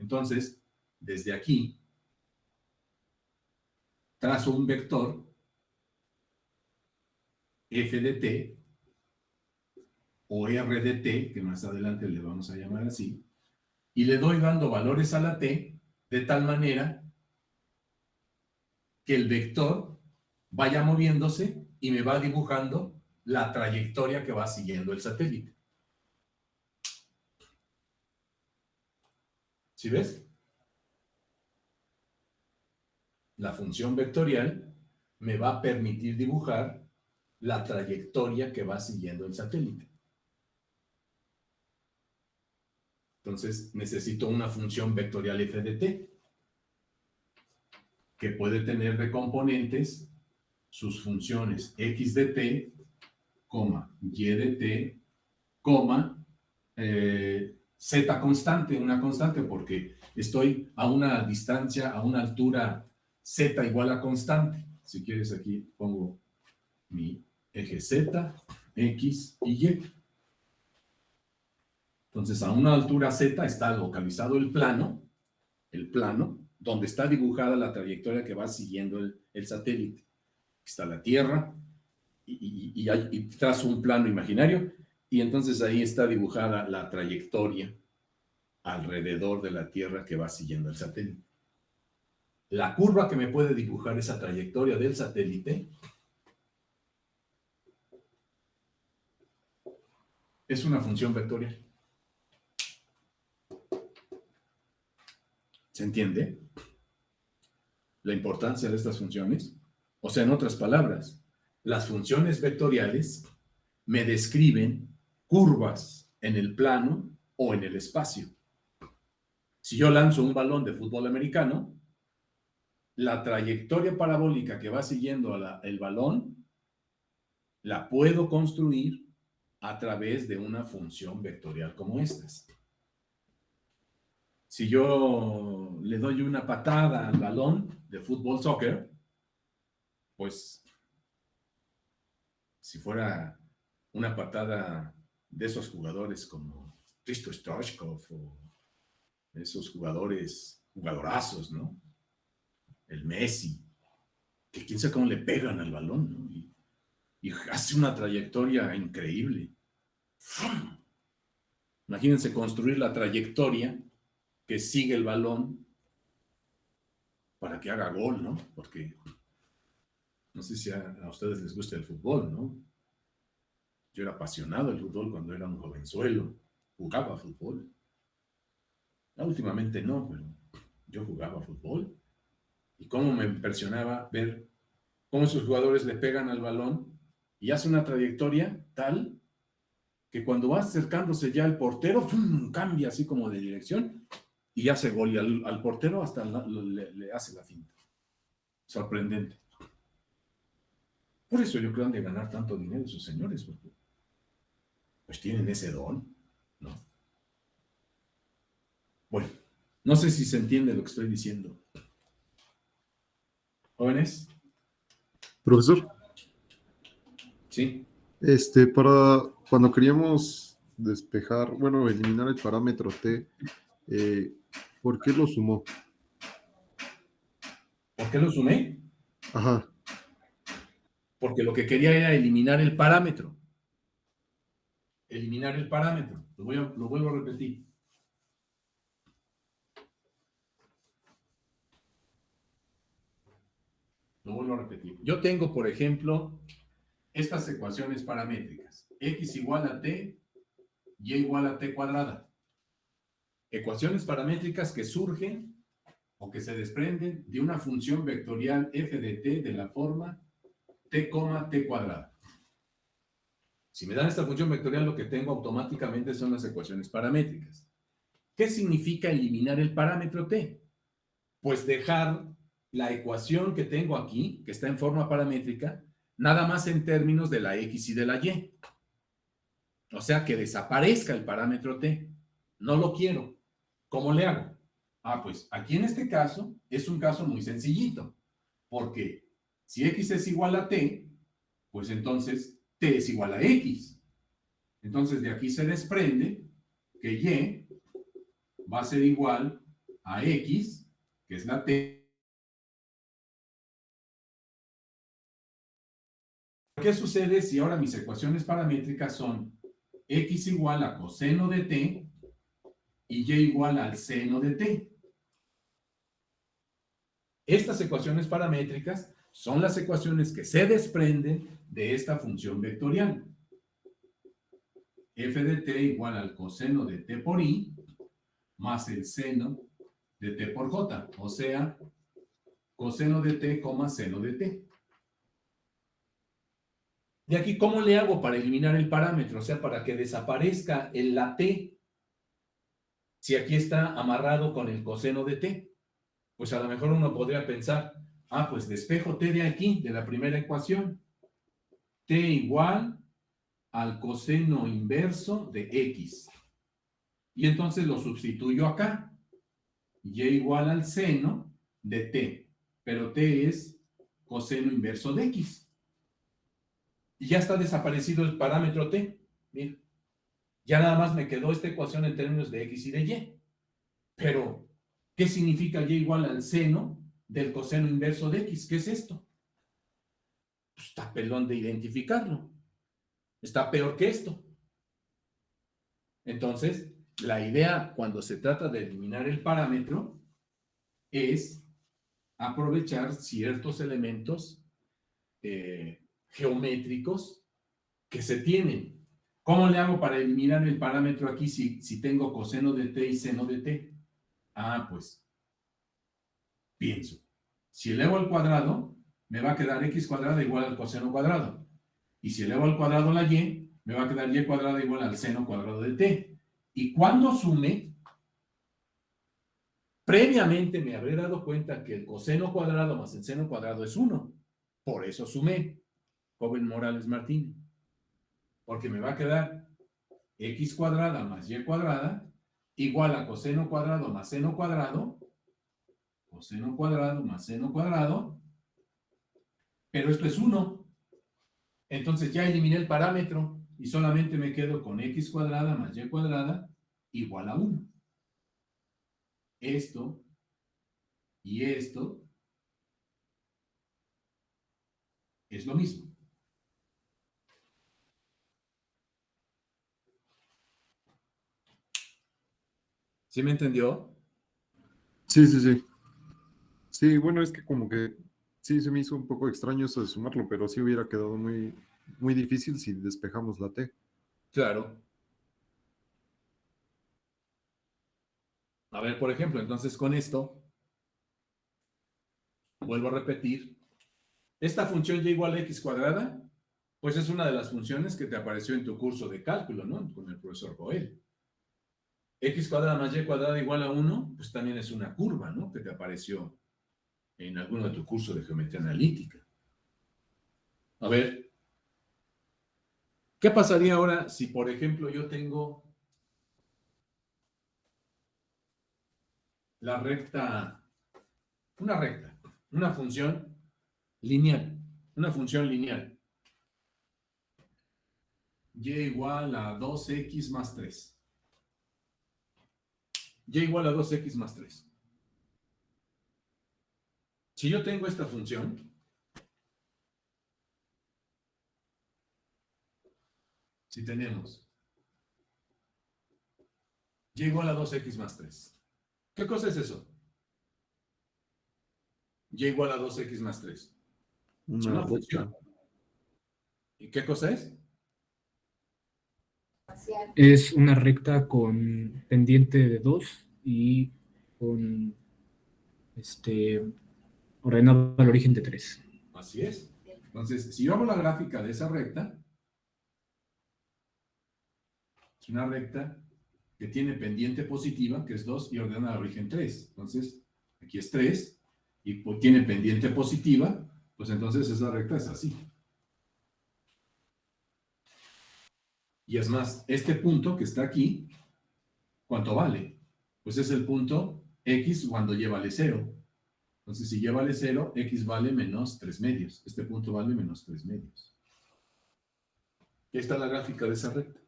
Entonces, desde aquí, trazo un vector f de t o r de t, que más adelante le vamos a llamar así, y le doy dando valores a la t de tal manera que el vector vaya moviéndose y me va dibujando la trayectoria que va siguiendo el satélite. ¿Sí ves? La función vectorial me va a permitir dibujar la trayectoria que va siguiendo el satélite. Entonces, necesito una función vectorial f de t, que puede tener de componentes sus funciones x de t, y de t, z constante, una constante, porque estoy a una distancia, a una altura z igual a constante. Si quieres, aquí pongo mi eje z, x y y. Entonces, a una altura z está localizado el plano, donde está dibujada la trayectoria que va siguiendo el satélite. Está la Tierra y trazo un plano imaginario y entonces ahí está dibujada la trayectoria alrededor de la Tierra que va siguiendo el satélite. La curva que me puede dibujar esa trayectoria del satélite es una función vectorial. ¿Se entiende la importancia de estas funciones? O sea, en otras palabras, las funciones vectoriales me describen curvas en el plano o en el espacio. Si yo lanzo un balón de fútbol americano, la trayectoria parabólica que va siguiendo el balón la puedo construir a través de una función vectorial como estas. Si yo le doy una patada al balón de fútbol soccer, pues si fuera una patada de esos jugadores como Risto Stoichkov o esos jugadorazos, ¿no? El Messi, que quién sabe cómo le pegan al balón, ¿no? Y hace una trayectoria increíble. Imagínense construir la trayectoria que sigue el balón para que haga gol, ¿no? Porque no sé si a ustedes les gusta el fútbol, ¿no? Yo era apasionado del fútbol cuando era un jovenzuelo, jugaba fútbol. Últimamente no, pero yo jugaba fútbol. Y cómo me impresionaba ver cómo sus jugadores le pegan al balón y hace una trayectoria tal que cuando va acercándose ya al portero, ¡fum!, cambia así como de dirección y hace gol. Y al portero hasta le hace la finta. Sorprendente. Por eso yo creo que han de ganar tanto dinero esos señores, porque pues tienen ese don, ¿no? Bueno, no sé si se entiende lo que estoy diciendo. ¿Jóvenes? Profesor, Sí. para cuando queríamos despejar, bueno, eliminar el parámetro t, ¿por qué lo sumó? ¿Por qué lo sumé? Ajá, Porque lo que quería era eliminar el parámetro. Eliminar el parámetro. Lo vuelvo a repetir. Lo vuelvo a repetir. Yo tengo, por ejemplo, estas ecuaciones paramétricas. X igual a t, y igual a t cuadrada. Ecuaciones paramétricas que surgen o que se desprenden de una función vectorial f de t de la forma t, t cuadrada. Si me dan esta función vectorial, lo que tengo automáticamente son las ecuaciones paramétricas. ¿Qué significa eliminar el parámetro t? Pues dejar la ecuación que tengo aquí, que está en forma paramétrica, nada más en términos de la x y de la y. O sea, que desaparezca el parámetro t. No lo quiero. ¿Cómo le hago? Pues aquí en este caso es un caso muy sencillito, porque si x es igual a t, pues entonces t es igual a x. Entonces de aquí se desprende que y va a ser igual a X, que es la T. ¿Qué sucede si ahora mis ecuaciones paramétricas son X igual a coseno de T y Y igual al seno de T? Estas ecuaciones paramétricas son las ecuaciones que se desprenden de esta función vectorial. F de t igual al coseno de t por i más el seno de t por j, o sea, coseno de t, seno de t. De aquí, ¿cómo le hago para eliminar el parámetro? O sea, para que desaparezca la t, si aquí está amarrado con el coseno de t. Pues a lo mejor uno podría pensar, pues despejo t de aquí, de la primera ecuación. T igual al coseno inverso de x. Y entonces lo sustituyo acá. Y igual al seno de t. Pero t es coseno inverso de x. Y ya está desaparecido el parámetro t. Mira. Ya nada más me quedó esta ecuación en términos de x y de y. Pero, ¿qué significa y igual al seno del coseno inverso de x? ¿Qué es esto? Pues está pelón de identificarlo. Está peor que esto. Entonces, la idea cuando se trata de eliminar el parámetro es aprovechar ciertos elementos geométricos que se tienen. ¿Cómo le hago para eliminar el parámetro aquí si tengo coseno de t y seno de t? Pues pienso. Si elevo al cuadrado, me va a quedar x cuadrada igual al coseno cuadrado. Y si elevo al cuadrado la y, me va a quedar y cuadrada igual al seno cuadrado de t. Y cuando sume, previamente me habré dado cuenta que el coseno cuadrado más el seno cuadrado es 1. Por eso sumé, joven Morales Martín. Porque me va a quedar x cuadrada más y cuadrada igual a coseno cuadrado más seno cuadrado, coseno cuadrado más seno cuadrado, pero esto es 1. Entonces ya eliminé el parámetro y solamente me quedo con x cuadrada más y cuadrada igual a 1. Esto y esto es lo mismo. ¿Sí me entendió? Sí, sí, sí. Sí, bueno, es que como que sí se me hizo un poco extraño eso de sumarlo, pero sí hubiera quedado muy, muy difícil si despejamos la T. Claro. A ver, por ejemplo, entonces con esto, vuelvo a repetir, esta función y igual a x cuadrada, pues es una de las funciones que te apareció en tu curso de cálculo, ¿no? Con el profesor Joel. X cuadrada más y cuadrada igual a 1, pues también es una curva, ¿no? Que te apareció en alguno de tu curso de geometría analítica. A ver, ¿qué pasaría ahora si, por ejemplo, yo tengo la recta, una función lineal, y igual a 2x más 3. Y igual a 2x más 3. Si yo tengo esta función, si tenemos y igual a 2x más 3. ¿Qué cosa es eso? Y igual a 2x más 3. Es Una una recta. función. ¿Y qué cosa es? Es una recta con pendiente de 2 y con ordenado al origen de 3. Así es. Entonces, si yo hago la gráfica de esa recta, es una recta que tiene pendiente positiva, que es 2, y ordena al origen 3. Entonces, aquí es 3, y tiene pendiente positiva, pues entonces esa recta es así. Y es más, este punto que está aquí, ¿cuánto vale? Pues es el punto x cuando y vale 0. Entonces, si y vale 0, x vale menos 3 medios. Este punto vale menos 3 medios. Aquí está la gráfica de esa recta.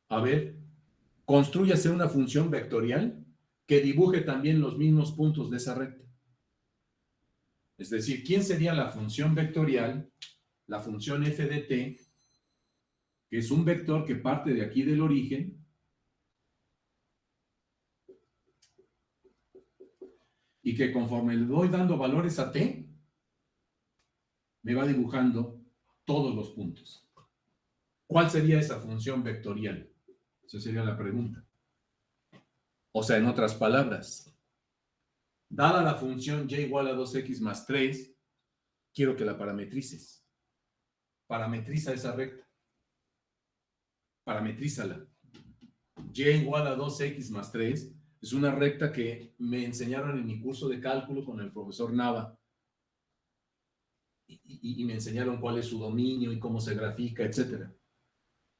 A ver, constrúyase una función vectorial que dibuje también los mismos puntos de esa recta. Es decir, ¿quién sería la función vectorial? La función f de t, que es un vector que parte de aquí del origen y que conforme le voy dando valores a t, me va dibujando todos los puntos. ¿Cuál sería esa función vectorial? Esa sería la pregunta. O sea, en otras palabras, dada la función y igual a 2x más 3, quiero que la parametrices. Parametriza esa recta. Parametrízala. Y igual a 2x más 3 es una recta que me enseñaron en mi curso de cálculo con el profesor Nava. Y me enseñaron cuál es su dominio y cómo se grafica, etc.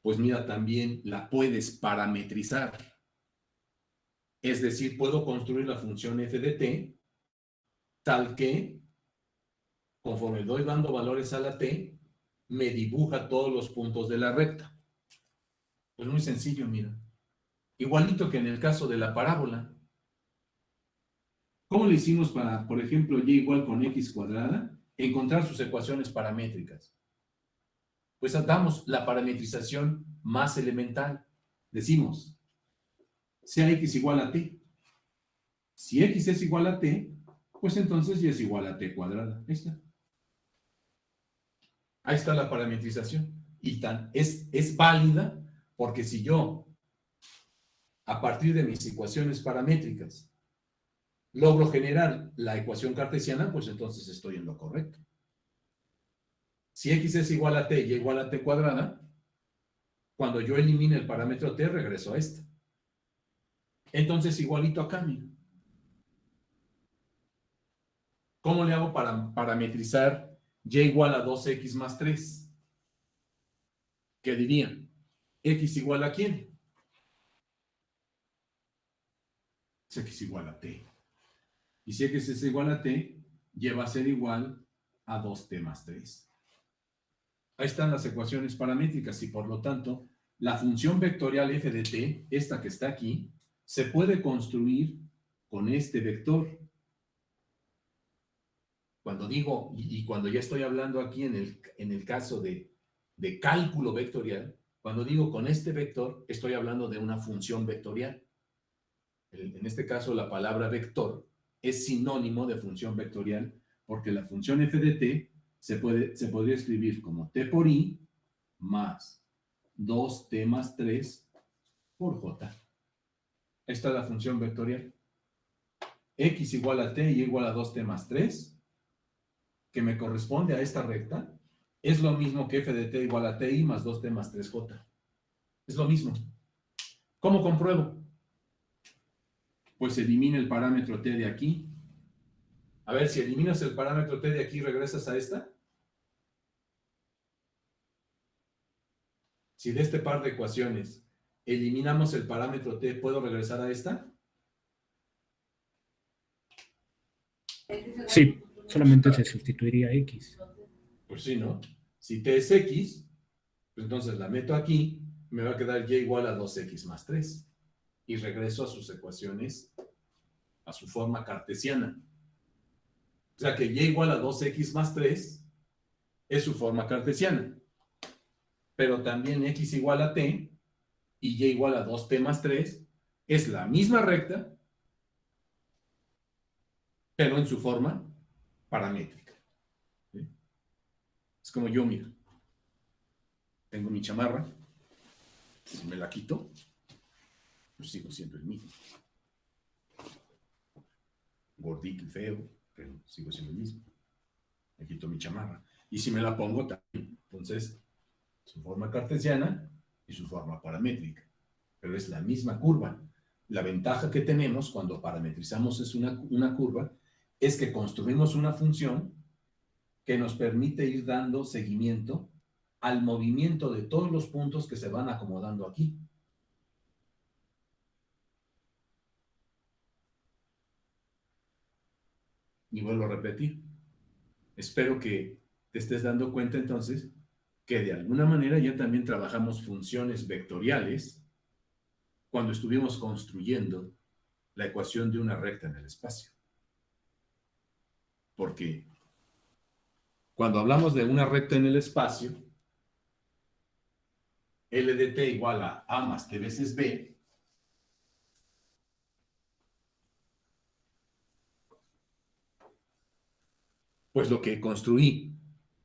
Pues mira, también la puedes parametrizar. Es decir, puedo construir la función f de t tal que, conforme doy dando valores a la t, me dibuja todos los puntos de la recta. Pues muy sencillo, mira. Igualito que en el caso de la parábola. ¿Cómo le hicimos para, por ejemplo, y igual con x cuadrada, encontrar sus ecuaciones paramétricas? Pues damos la parametrización más elemental. Decimos, sea x igual a t. Si x es igual a t, pues entonces y es igual a t cuadrada. Ahí está. Ahí está la parametrización. Y es válida porque si yo, a partir de mis ecuaciones paramétricas, logro generar la ecuación cartesiana, pues entonces estoy en lo correcto. Si x es igual a t y igual a t cuadrada, cuando yo elimine el parámetro t, regreso a esta. Entonces, igualito acá, mira. ¿Cómo le hago para parametrizar y igual a 2x más 3? ¿Qué dirían? ¿X igual a quién? Es x igual a t. Y si x es igual a t, y va a ser igual a 2t más 3. Ahí están las ecuaciones paramétricas y por lo tanto, la función vectorial f de t, esta que está aquí, se puede construir con este vector. Cuando digo, y cuando ya estoy hablando aquí en el caso de cálculo vectorial, cuando digo con este vector, estoy hablando de una función vectorial. En este caso, la palabra vector es sinónimo de función vectorial, porque la función f de t se podría escribir como t por i más 2t más 3 por j. Ahí está la función vectorial. X igual a t y igual a 2t más 3, que me corresponde a esta recta, es lo mismo que f de t igual a ti más 2t más 3j. Es lo mismo. ¿Cómo compruebo? Pues elimina el parámetro t de aquí. A ver, si eliminas el parámetro t de aquí, ¿regresas a esta? Si de este par de ecuaciones eliminamos el parámetro t, ¿puedo regresar a esta? Sí, solamente se sustituiría x. Pues sí, ¿no? Si t es x, pues entonces la meto aquí, me va a quedar y igual a 2x más 3. Y regreso a sus ecuaciones, a su forma cartesiana. O sea que y igual a 2x más 3 es su forma cartesiana. Pero también x igual a t y y igual a 2t más 3 es la misma recta, pero en su forma paramétrica. ¿Sí? Es como yo, mira. Tengo mi chamarra. Si me la quito, pues sigo siendo el mismo. Gordito y feo, pero sigo siendo el mismo. Me quito mi chamarra. Y si me la pongo también. Entonces, su forma cartesiana y su forma paramétrica. Pero es la misma curva. La ventaja que tenemos cuando parametrizamos es una curva es que construimos una función que nos permite ir dando seguimiento al movimiento de todos los puntos que se van acomodando aquí. Y vuelvo a repetir. Espero que te estés dando cuenta entonces que de alguna manera ya también trabajamos funciones vectoriales cuando estuvimos construyendo la ecuación de una recta en el espacio. Porque cuando hablamos de una recta en el espacio, L de t igual a A más t veces B, pues lo que construí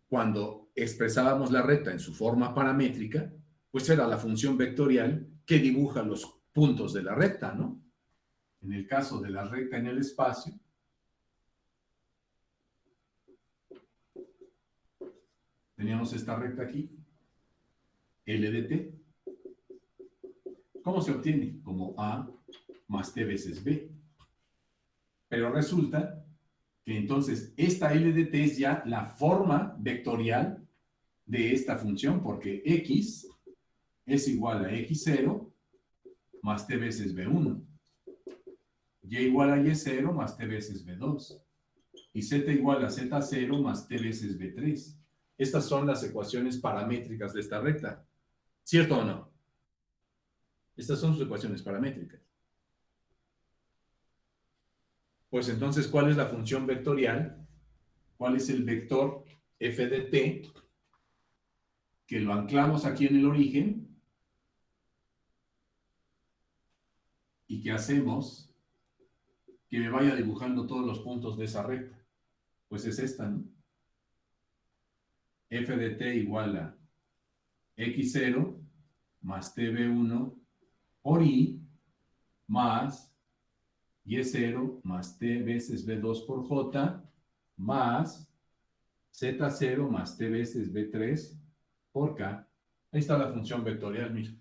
cuando expresábamos la recta en su forma paramétrica, pues era la función vectorial que dibuja los puntos de la recta, ¿no? En el caso de la recta en el espacio, teníamos esta recta aquí, L de t. ¿Cómo se obtiene? Como A más t veces B. Pero resulta que entonces esta L de t es ya la forma vectorial de esta función, porque x es igual a x0 más t veces b1, y igual a y0 más t veces b2, y z igual a z0 más t veces b3. Estas son las ecuaciones paramétricas de esta recta. ¿Cierto o no? Estas son sus ecuaciones paramétricas. Pues entonces, ¿cuál es la función vectorial? ¿Cuál es el vector f de t? Que lo anclamos aquí en el origen. ¿Y qué hacemos? Que me vaya dibujando todos los puntos de esa recta. Pues es esta, ¿no? F de t igual a x0 más tb1 por i más y0 más t veces b2 por j más z0 más t veces b3 por k. Ahí está la función vectorial, mira.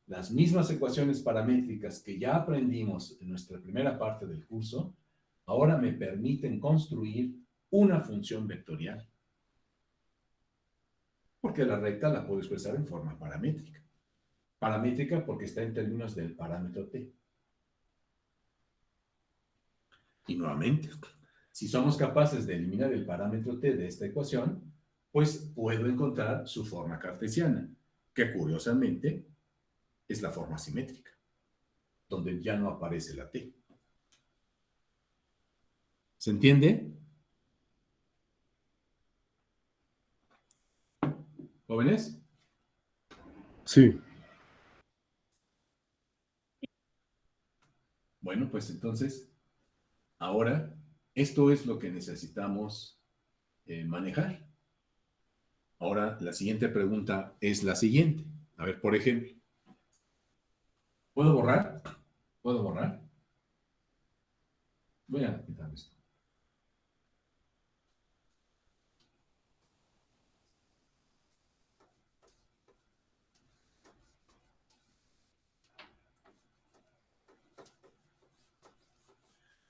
Las mismas ecuaciones paramétricas que ya aprendimos en nuestra primera parte del curso, ahora me permiten construir una función vectorial. Porque la recta la puedo expresar en forma paramétrica. Paramétrica porque está en términos del parámetro t. Y nuevamente, si somos capaces de eliminar el parámetro t de esta ecuación, pues puedo encontrar su forma cartesiana, que curiosamente es la forma simétrica, donde ya no aparece la t. ¿Se entiende? ¿Jóvenes? Sí. Bueno, pues entonces, ahora, esto es lo que necesitamos manejar. Ahora, la siguiente pregunta es la siguiente. A ver, por ejemplo, ¿puedo borrar? ¿Puedo borrar? Voy a quitar esto.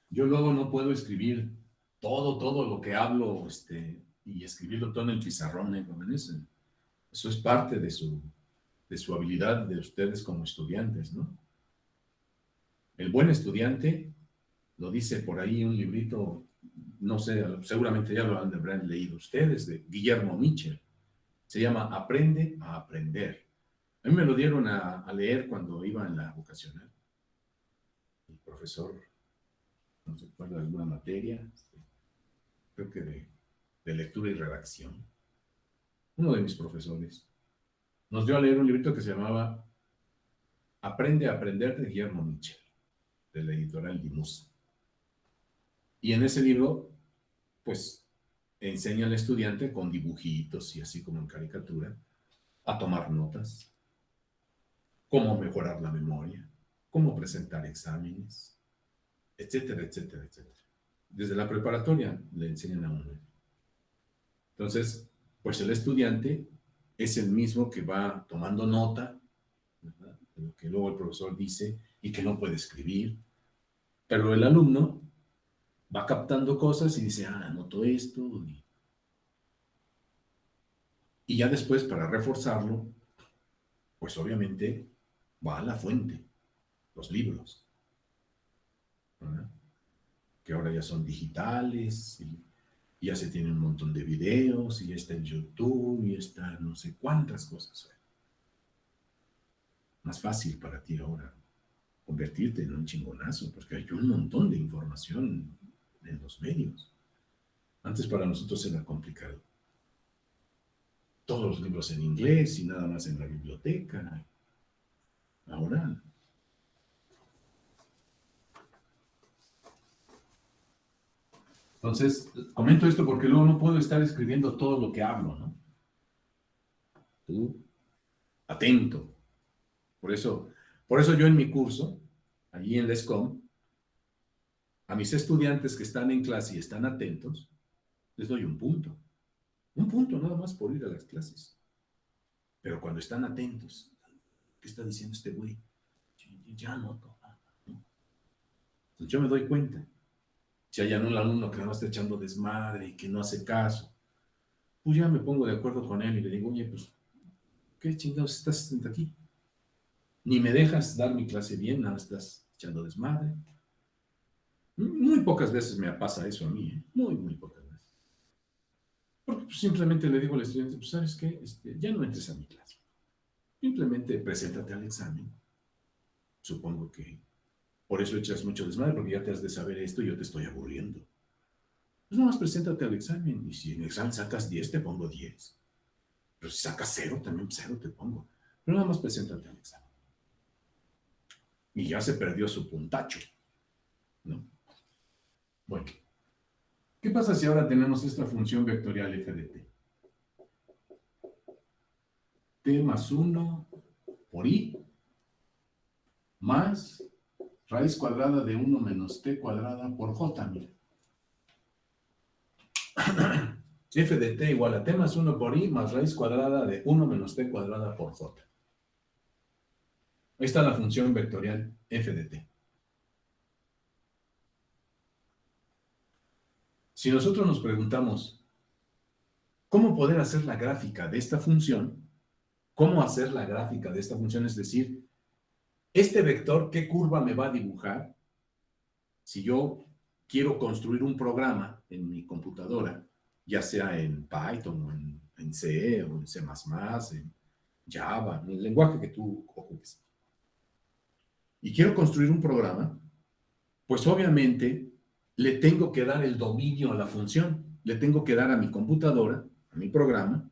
Yo luego no puedo escribir todo lo que hablo y escribirlo todo en el pizarrón, jóvenes. Eso es parte de su habilidad de ustedes como estudiantes, ¿no? El buen estudiante, lo dice por ahí un librito, no sé, seguramente ya lo habrán leído ustedes, de Guillermo Mitchell. Se llama Aprende a aprender. A mí me lo dieron a leer cuando iba en la vocacional. El profesor, no se acuerda de alguna materia, creo que de lectura y redacción. Uno de mis profesores nos dio a leer un librito que se llamaba Aprende a aprender de Guillermo Mitchell, de la editorial Limusa. Y en ese libro, pues, enseña al estudiante con dibujitos y así como en caricatura a tomar notas, cómo mejorar la memoria, cómo presentar exámenes, etcétera, etcétera, etcétera. Desde la preparatoria le enseñan a uno. Entonces, pues el estudiante es el mismo que va tomando nota, ¿verdad?, de lo que luego el profesor dice y que no puede escribir, pero el alumno va captando cosas y dice, anoto esto, y ya después para reforzarlo, pues obviamente va a la fuente, los libros, ¿verdad?, que ahora ya son digitales y ya se tiene un montón de videos y ya está en YouTube y está no sé cuántas cosas. Más fácil para ti ahora. convertirte en un chingonazo, porque hay un montón de información en los medios. Antes para nosotros era complicado. Todos los libros en inglés y nada más en la biblioteca. Ahora. Entonces, comento esto porque luego no puedo estar escribiendo todo lo que hablo, ¿no? Tú, atento. Por eso yo en mi curso, allí en la ESCOM, a mis estudiantes que están en clase y están atentos, les doy un punto nada más por ir a las clases. Pero cuando están atentos, ¿qué está diciendo este güey? Ya noto. ¿No? Entonces yo me doy cuenta. Si hay un alumno que no está echando desmadre y que no hace caso, pues ya me pongo de acuerdo con él y le digo, oye, pues, ¿qué chingados estás haciendo aquí? Ni me dejas dar mi clase bien, nada, estás echando desmadre. Muy pocas veces me pasa eso a mí, ¿eh? Muy pocas veces. Porque pues, simplemente le digo al estudiante, pues, ¿sabes qué? Ya no entres a mi clase. Simplemente preséntate al examen. Supongo que por eso echas mucho desmadre, porque ya te has de saber esto y yo te estoy aburriendo. Pues nada más preséntate al examen, y si en el examen sacas 10, te pongo 10. Pero si sacas 0, también 0 te pongo. Pero nada más preséntate al examen. Y ya se perdió su puntacho, ¿no? Bueno, ¿qué pasa si ahora tenemos esta función vectorial f de t? T más 1 por i más raíz cuadrada de 1 menos t cuadrada por j, mira. F de t igual a t más 1 por i más raíz cuadrada de 1 menos t cuadrada por j. Ahí está la función vectorial f de t. Si nosotros nos preguntamos cómo poder hacer la gráfica de esta función, cómo hacer la gráfica de esta función, es decir, este vector, ¿qué curva me va a dibujar? Si yo quiero construir un programa en mi computadora, ya sea en Python o en C o en C++, en Java, en el lenguaje que tú ocupes, y quiero construir un programa, pues obviamente le tengo que dar el dominio a la función, le tengo que dar a mi computadora, a mi programa,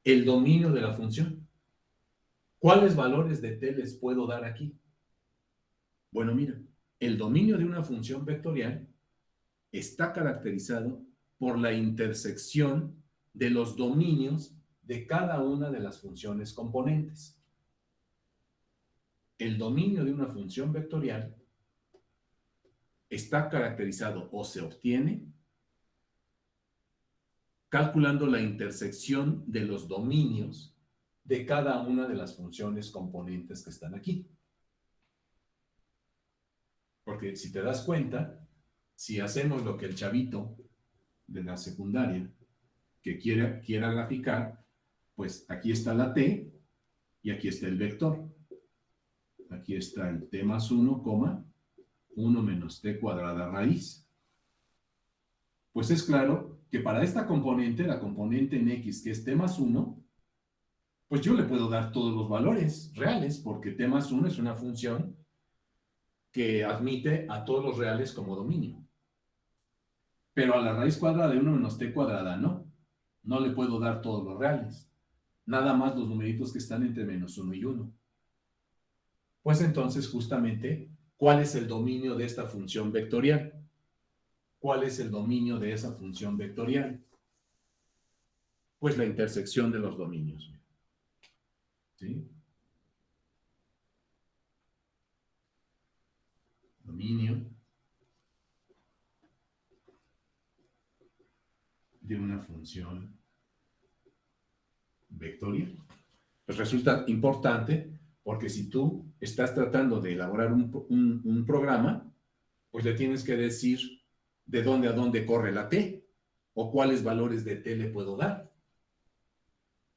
el dominio de la función. ¿Cuáles valores de t les puedo dar aquí? Bueno, mira, el dominio de una función vectorial está caracterizado por la intersección de los dominios de cada una de las funciones componentes. El dominio de una función vectorial está caracterizado o se obtiene calculando la intersección de los dominios de cada una de las funciones componentes que están aquí. Porque si te das cuenta, si hacemos lo que el chavito de la secundaria que quiera graficar, pues aquí está la t y aquí está el vector. Aquí está el t más 1, 1 menos t cuadrada raíz. Pues es claro que para esta componente, la componente en x, que es t más 1, pues yo le puedo dar todos los valores reales, porque t más 1 es una función que admite a todos los reales como dominio. Pero a la raíz cuadrada de 1 menos t cuadrada no. No le puedo dar todos los reales. Nada más los numeritos que están entre menos 1 y 1. Pues entonces, justamente, ¿cuál es el dominio de esta función vectorial? ¿Cuál es el dominio de esa función vectorial? Pues la intersección de los dominios. ¿Sí? Dominio de una función vectorial. Pues resulta importante porque si tú estás tratando de elaborar un programa, pues le tienes que decir de dónde a dónde corre la t o cuáles valores de t le puedo dar.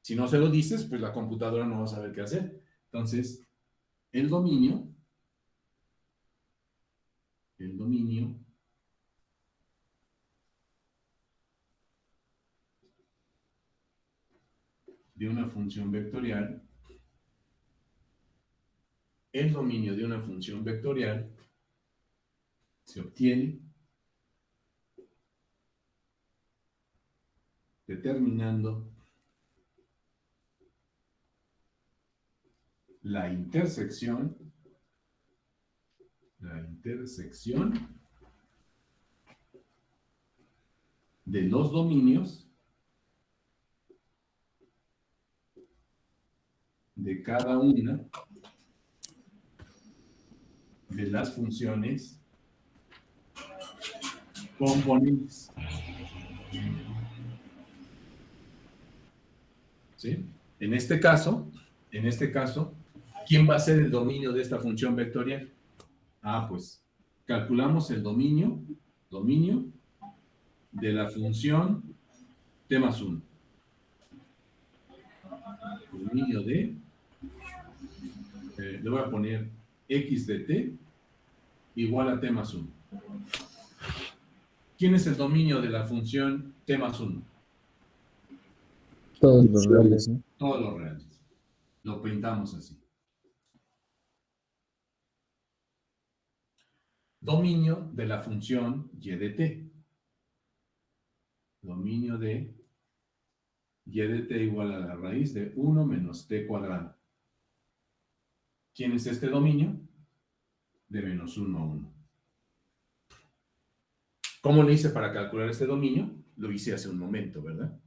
Si no se lo dices, pues la computadora no va a saber qué hacer. Entonces, el dominio de una función vectorial el dominio de una función vectorial se obtiene determinando la intersección de los dominios de cada una de las funciones componentes. ¿Sí? En este caso, ¿quién va a ser el dominio de esta función vectorial? Pues calculamos el dominio de la función t más 1. Dominio de, le voy a poner x de t igual a t más 1. ¿Quién es el dominio de la función t más 1? Todos los reales, ¿no? Todos los reales. Lo pintamos así. Dominio de la función y de t. Dominio de y de t igual a la raíz de 1 menos t cuadrado. ¿Quién es este dominio? De menos 1 a 1. ¿Cómo lo hice para calcular este dominio? Lo hice hace un momento, ¿verdad?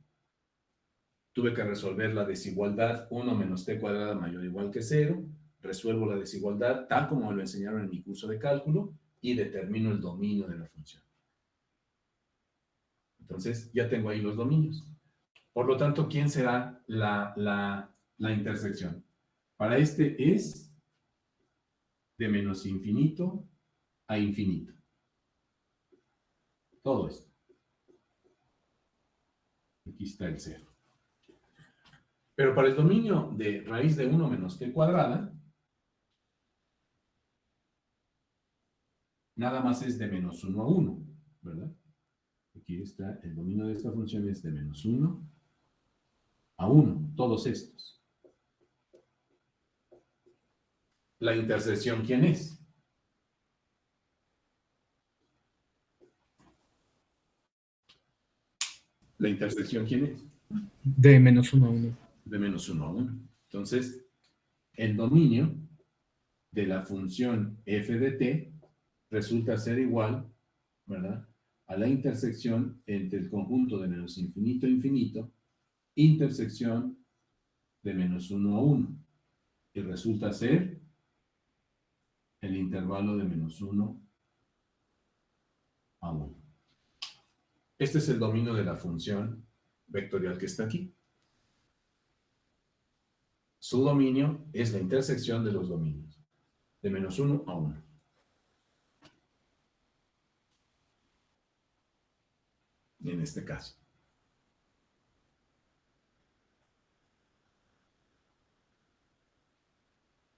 Tuve que resolver la desigualdad 1 menos t cuadrada mayor o igual que 0. Resuelvo la desigualdad tal como me lo enseñaron en mi curso de cálculo y determino el dominio de la función. Entonces, ya tengo ahí los dominios. Por lo tanto, ¿quién será la intersección? Para este es de menos infinito a infinito. Todo esto. Aquí está el 0. Pero para el dominio de raíz de 1 menos t cuadrada, nada más es de menos 1 a 1, ¿verdad? Aquí está, el dominio de esta función es de menos 1 a 1, todos estos. La intersección, ¿quién es? ¿La intersección quién es? De menos 1 a 1. De menos 1 a 1. Entonces, el dominio de la función f de t resulta ser igual, ¿verdad?, a la intersección entre el conjunto de menos infinito a infinito, intersección de menos 1 a 1. Y resulta ser el intervalo de menos 1 a 1. Este es el dominio de la función vectorial que está aquí. Su dominio es la intersección de los dominios, de menos 1 a 1. En este caso.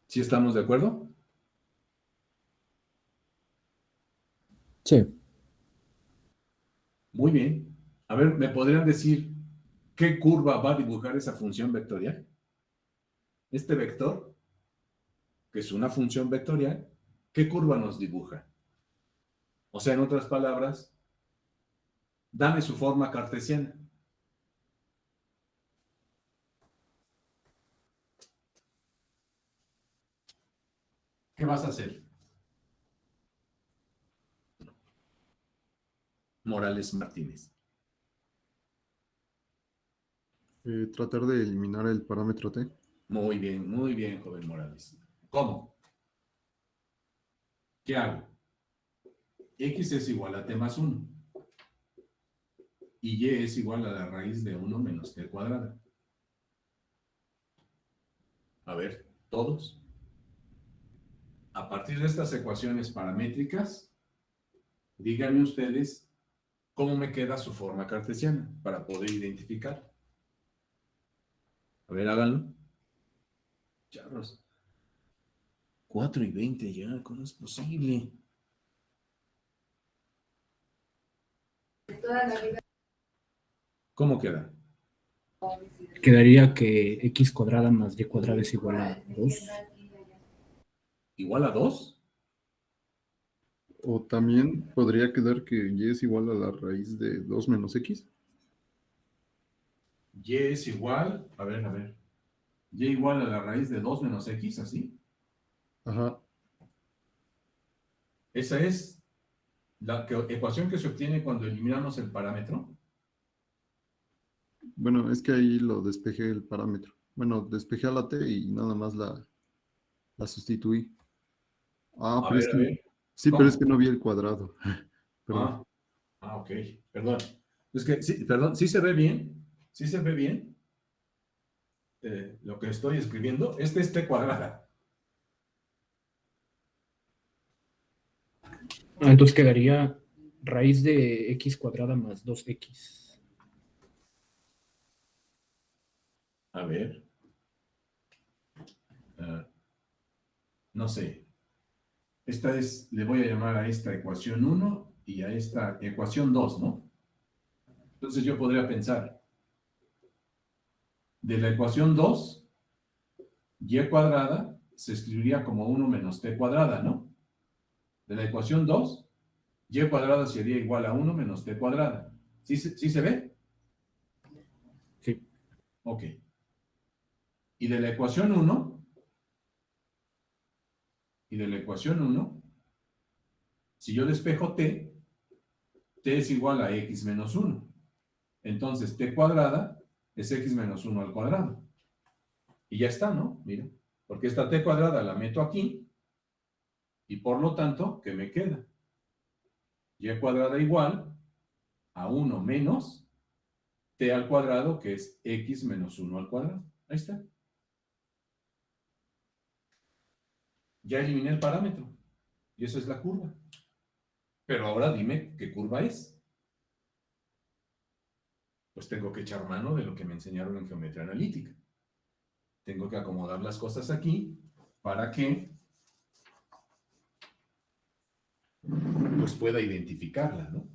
¿Sí estamos de acuerdo? Sí. Muy bien. A ver, ¿me podrían decir qué curva va a dibujar esa función vectorial? Este vector, que es una función vectorial, ¿qué curva nos dibuja? O sea, en otras palabras, dame su forma cartesiana. ¿Qué vas a hacer? Morales Martínez. Tratar de eliminar el parámetro t. Muy bien, joven Morales. ¿Cómo? ¿Qué hago? X es igual a t más 1. Y y es igual a la raíz de 1 menos t cuadrada. A ver, todos. A partir de estas ecuaciones paramétricas, díganme ustedes cómo me queda su forma cartesiana para poder identificar. A ver, háganlo. Charros. 4:20 ya, ¿cómo es posible? ¿Cómo queda? Quedaría que x cuadrada más y cuadrada es igual a 2. igual a 2. O también podría quedar que y es igual a la raíz de 2 menos x. Y es igual, a ver, y igual a la raíz de 2 menos x, así. Ajá. Esa es la ecuación que se obtiene cuando eliminamos el parámetro. Bueno, es que ahí lo despejé el parámetro. Bueno, despejé a la t y nada más la sustituí. Ah, A pero es ver, a que, ver. sí, pero es ¿Cómo? que no vi el cuadrado. Perdón. Ok, perdón. Es que, sí, perdón, sí se ve bien. Sí se ve bien. Lo que estoy escribiendo. Este es t cuadrada. Entonces quedaría raíz de x cuadrada más 2x. A ver. No sé. Esta es, le voy a llamar a esta ecuación 1 y a esta ecuación 2, ¿no? Entonces yo podría pensar, de la ecuación 2, y cuadrada se escribiría como 1 menos t cuadrada, ¿no? De la ecuación 2, y cuadrada sería igual a 1 menos t cuadrada. ¿Sí se ve? Sí. Ok. Y de la ecuación 1, si yo despejo t es igual a x menos 1. Entonces t cuadrada es x menos 1 al cuadrado. Y ya está, ¿no? Mira, porque esta t cuadrada la meto aquí y por lo tanto, ¿qué me queda? Y cuadrada igual a 1 menos t al cuadrado, que es x menos 1 al cuadrado. Ahí está. Ya eliminé el parámetro. Y eso es la curva. Pero ahora dime qué curva es. Pues tengo que echar mano de lo que me enseñaron en geometría analítica. Tengo que acomodar las cosas aquí para que pues pueda identificarla, ¿no?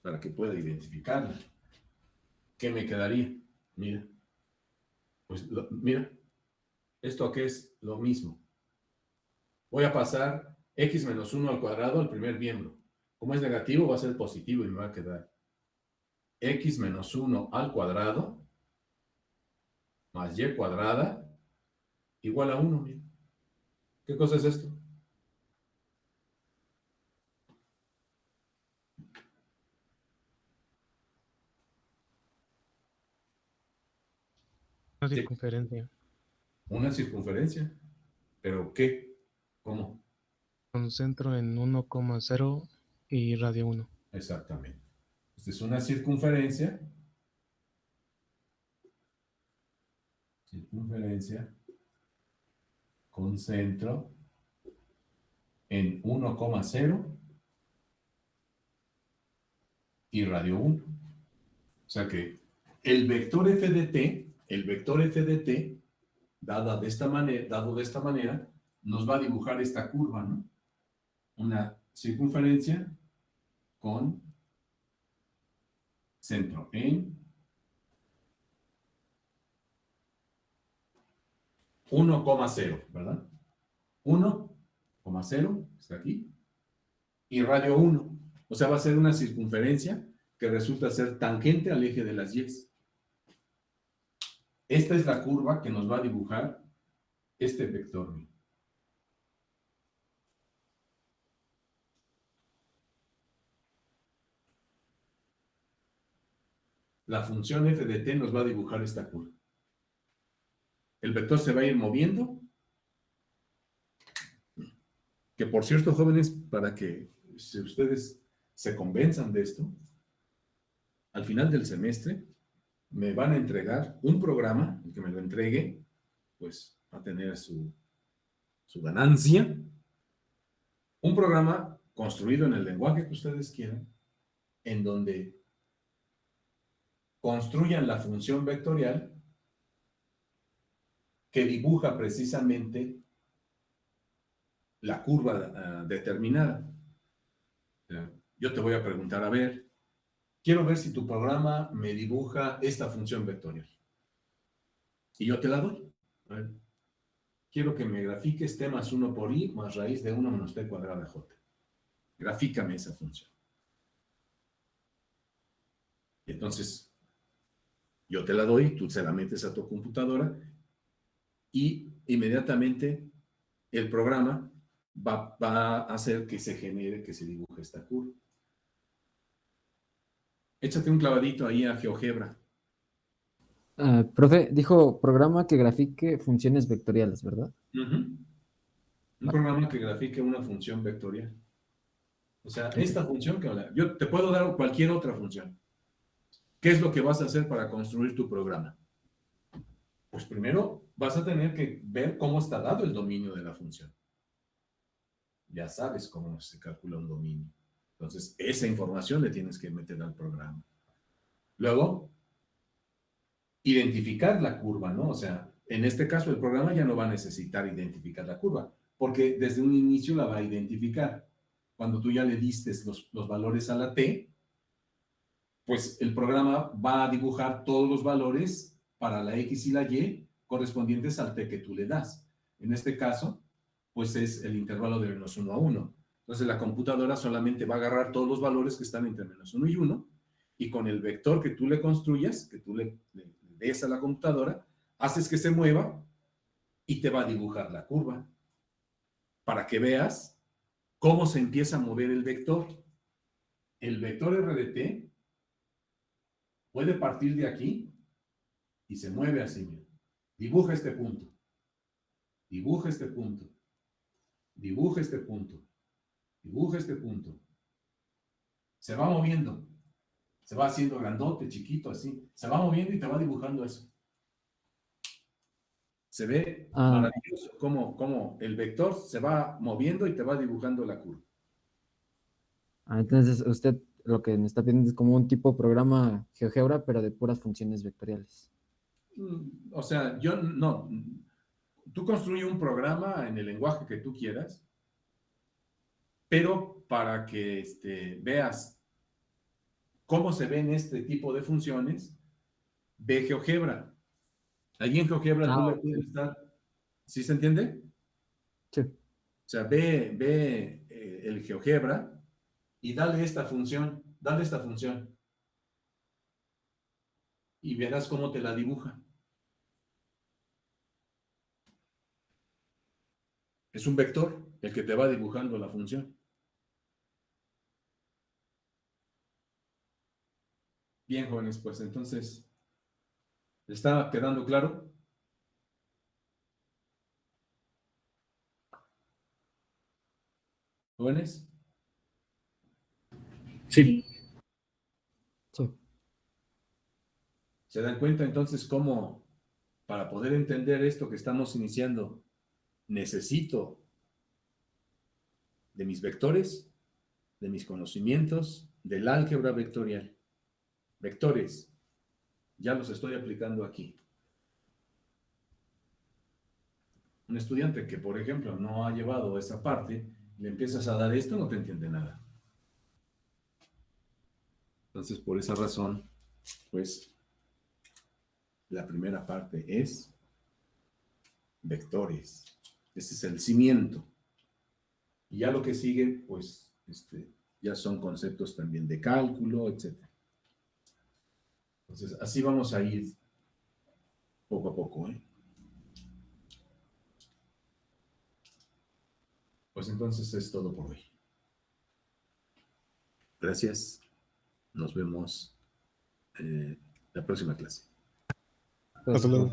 Para que pueda identificarla. ¿Qué me quedaría? Mira. Pues mira, esto aquí es lo mismo. Voy a pasar x menos 1 al cuadrado al primer miembro. Como es negativo, va a ser positivo y me va a quedar x menos 1 al cuadrado más y cuadrada igual a 1. Mira. ¿Qué cosa es esto? Una Sí, circunferencia una circunferencia. ¿Pero qué? ¿Cómo? con centro en 1,0 y radio 1. Exactamente. Esta es una circunferencia. Circunferencia con centro en 1,0 y radio 1. O sea que el vector f de t, dado de esta manera, nos va a dibujar esta curva, ¿no? Una circunferencia con centro en 1,0, ¿verdad? 1,0, está aquí, y radio 1. O sea, va a ser una circunferencia que resulta ser tangente al eje de las y. Esta es la curva que nos va a dibujar este vector. La función f de t nos va a dibujar esta curva. El vector se va a ir moviendo. Que por cierto, jóvenes, para que si ustedes se convenzan de esto, al final del semestre me van a entregar un programa, el que me lo entregue, pues va a tener su ganancia, un programa construido en el lenguaje que ustedes quieran, en donde construyan la función vectorial que dibuja precisamente la curva determinada. Yo te voy a preguntar, a ver, quiero ver si tu programa me dibuja esta función vectorial. Y yo te la doy. A ver, quiero que me grafiques t más 1 por i más raíz de 1 menos t cuadrada de j. Grafícame esa función. Entonces, yo te la doy, tú se la metes a tu computadora y inmediatamente el programa va a hacer que se genere, que se dibuje esta curva. Échate un clavadito ahí a GeoGebra. Profe, dijo programa que grafique funciones vectoriales, ¿verdad? Un programa que grafique una función vectorial. O sea, esta función que habla, yo te puedo dar cualquier otra función. ¿Qué es lo que vas a hacer para construir tu programa? Pues primero vas a tener que ver cómo está dado el dominio de la función. Ya sabes cómo se calcula un dominio. Entonces, esa información le tienes que meter al programa. Luego, identificar la curva, ¿no? O sea, en este caso el programa ya no va a necesitar identificar la curva, porque desde un inicio la va a identificar. Cuando tú ya le diste los valores a la t, pues el programa va a dibujar todos los valores para la x y la y correspondientes al t que tú le das. En este caso, pues es el intervalo de menos 1 a 1. Entonces la computadora solamente va a agarrar todos los valores que están entre menos 1 y 1, y con el vector que tú le construyas, que tú le des a la computadora, haces que se mueva y te va a dibujar la curva para que veas cómo se empieza a mover el vector. El vector r de t puede partir de aquí y se mueve así, mira. Dibuja este punto. Dibuja este punto. Dibuja este punto. Dibuja este punto. Se va moviendo. Se va haciendo grandote, chiquito, así. Se va moviendo y te va dibujando eso. Se ve maravilloso cómo el vector se va moviendo y te va dibujando la curva. Entonces usted lo que me está pidiendo es como un tipo programa GeoGebra, pero de puras funciones vectoriales. O sea, yo no. Tú construyes un programa en el lenguaje que tú quieras, pero para que veas cómo se ven este tipo de funciones, ve GeoGebra. Allí en GeoGebra tú le puedes dar, ¿sí se entiende? Sí. O sea, ve el GeoGebra y dale esta función, y verás cómo te la dibuja. Es un vector el que te va dibujando la función. Bien, jóvenes, pues entonces, ¿está quedando claro? ¿Jóvenes? Sí. Sí. ¿Se dan cuenta entonces cómo, para poder entender esto que estamos iniciando, necesito de mis vectores, de mis conocimientos, del álgebra vectorial? Vectores, ya los estoy aplicando aquí. Un estudiante que, por ejemplo, no ha llevado esa parte, le empiezas a dar esto, no te entiende nada. Entonces, por esa razón, pues, la primera parte es vectores. Ese es el cimiento. Y ya lo que sigue, pues, ya son conceptos también de cálculo, etc. Entonces, así vamos a ir poco a poco, ¿eh? Pues entonces es todo por hoy. Gracias. Nos vemos la próxima clase. Pues, Hasta luego.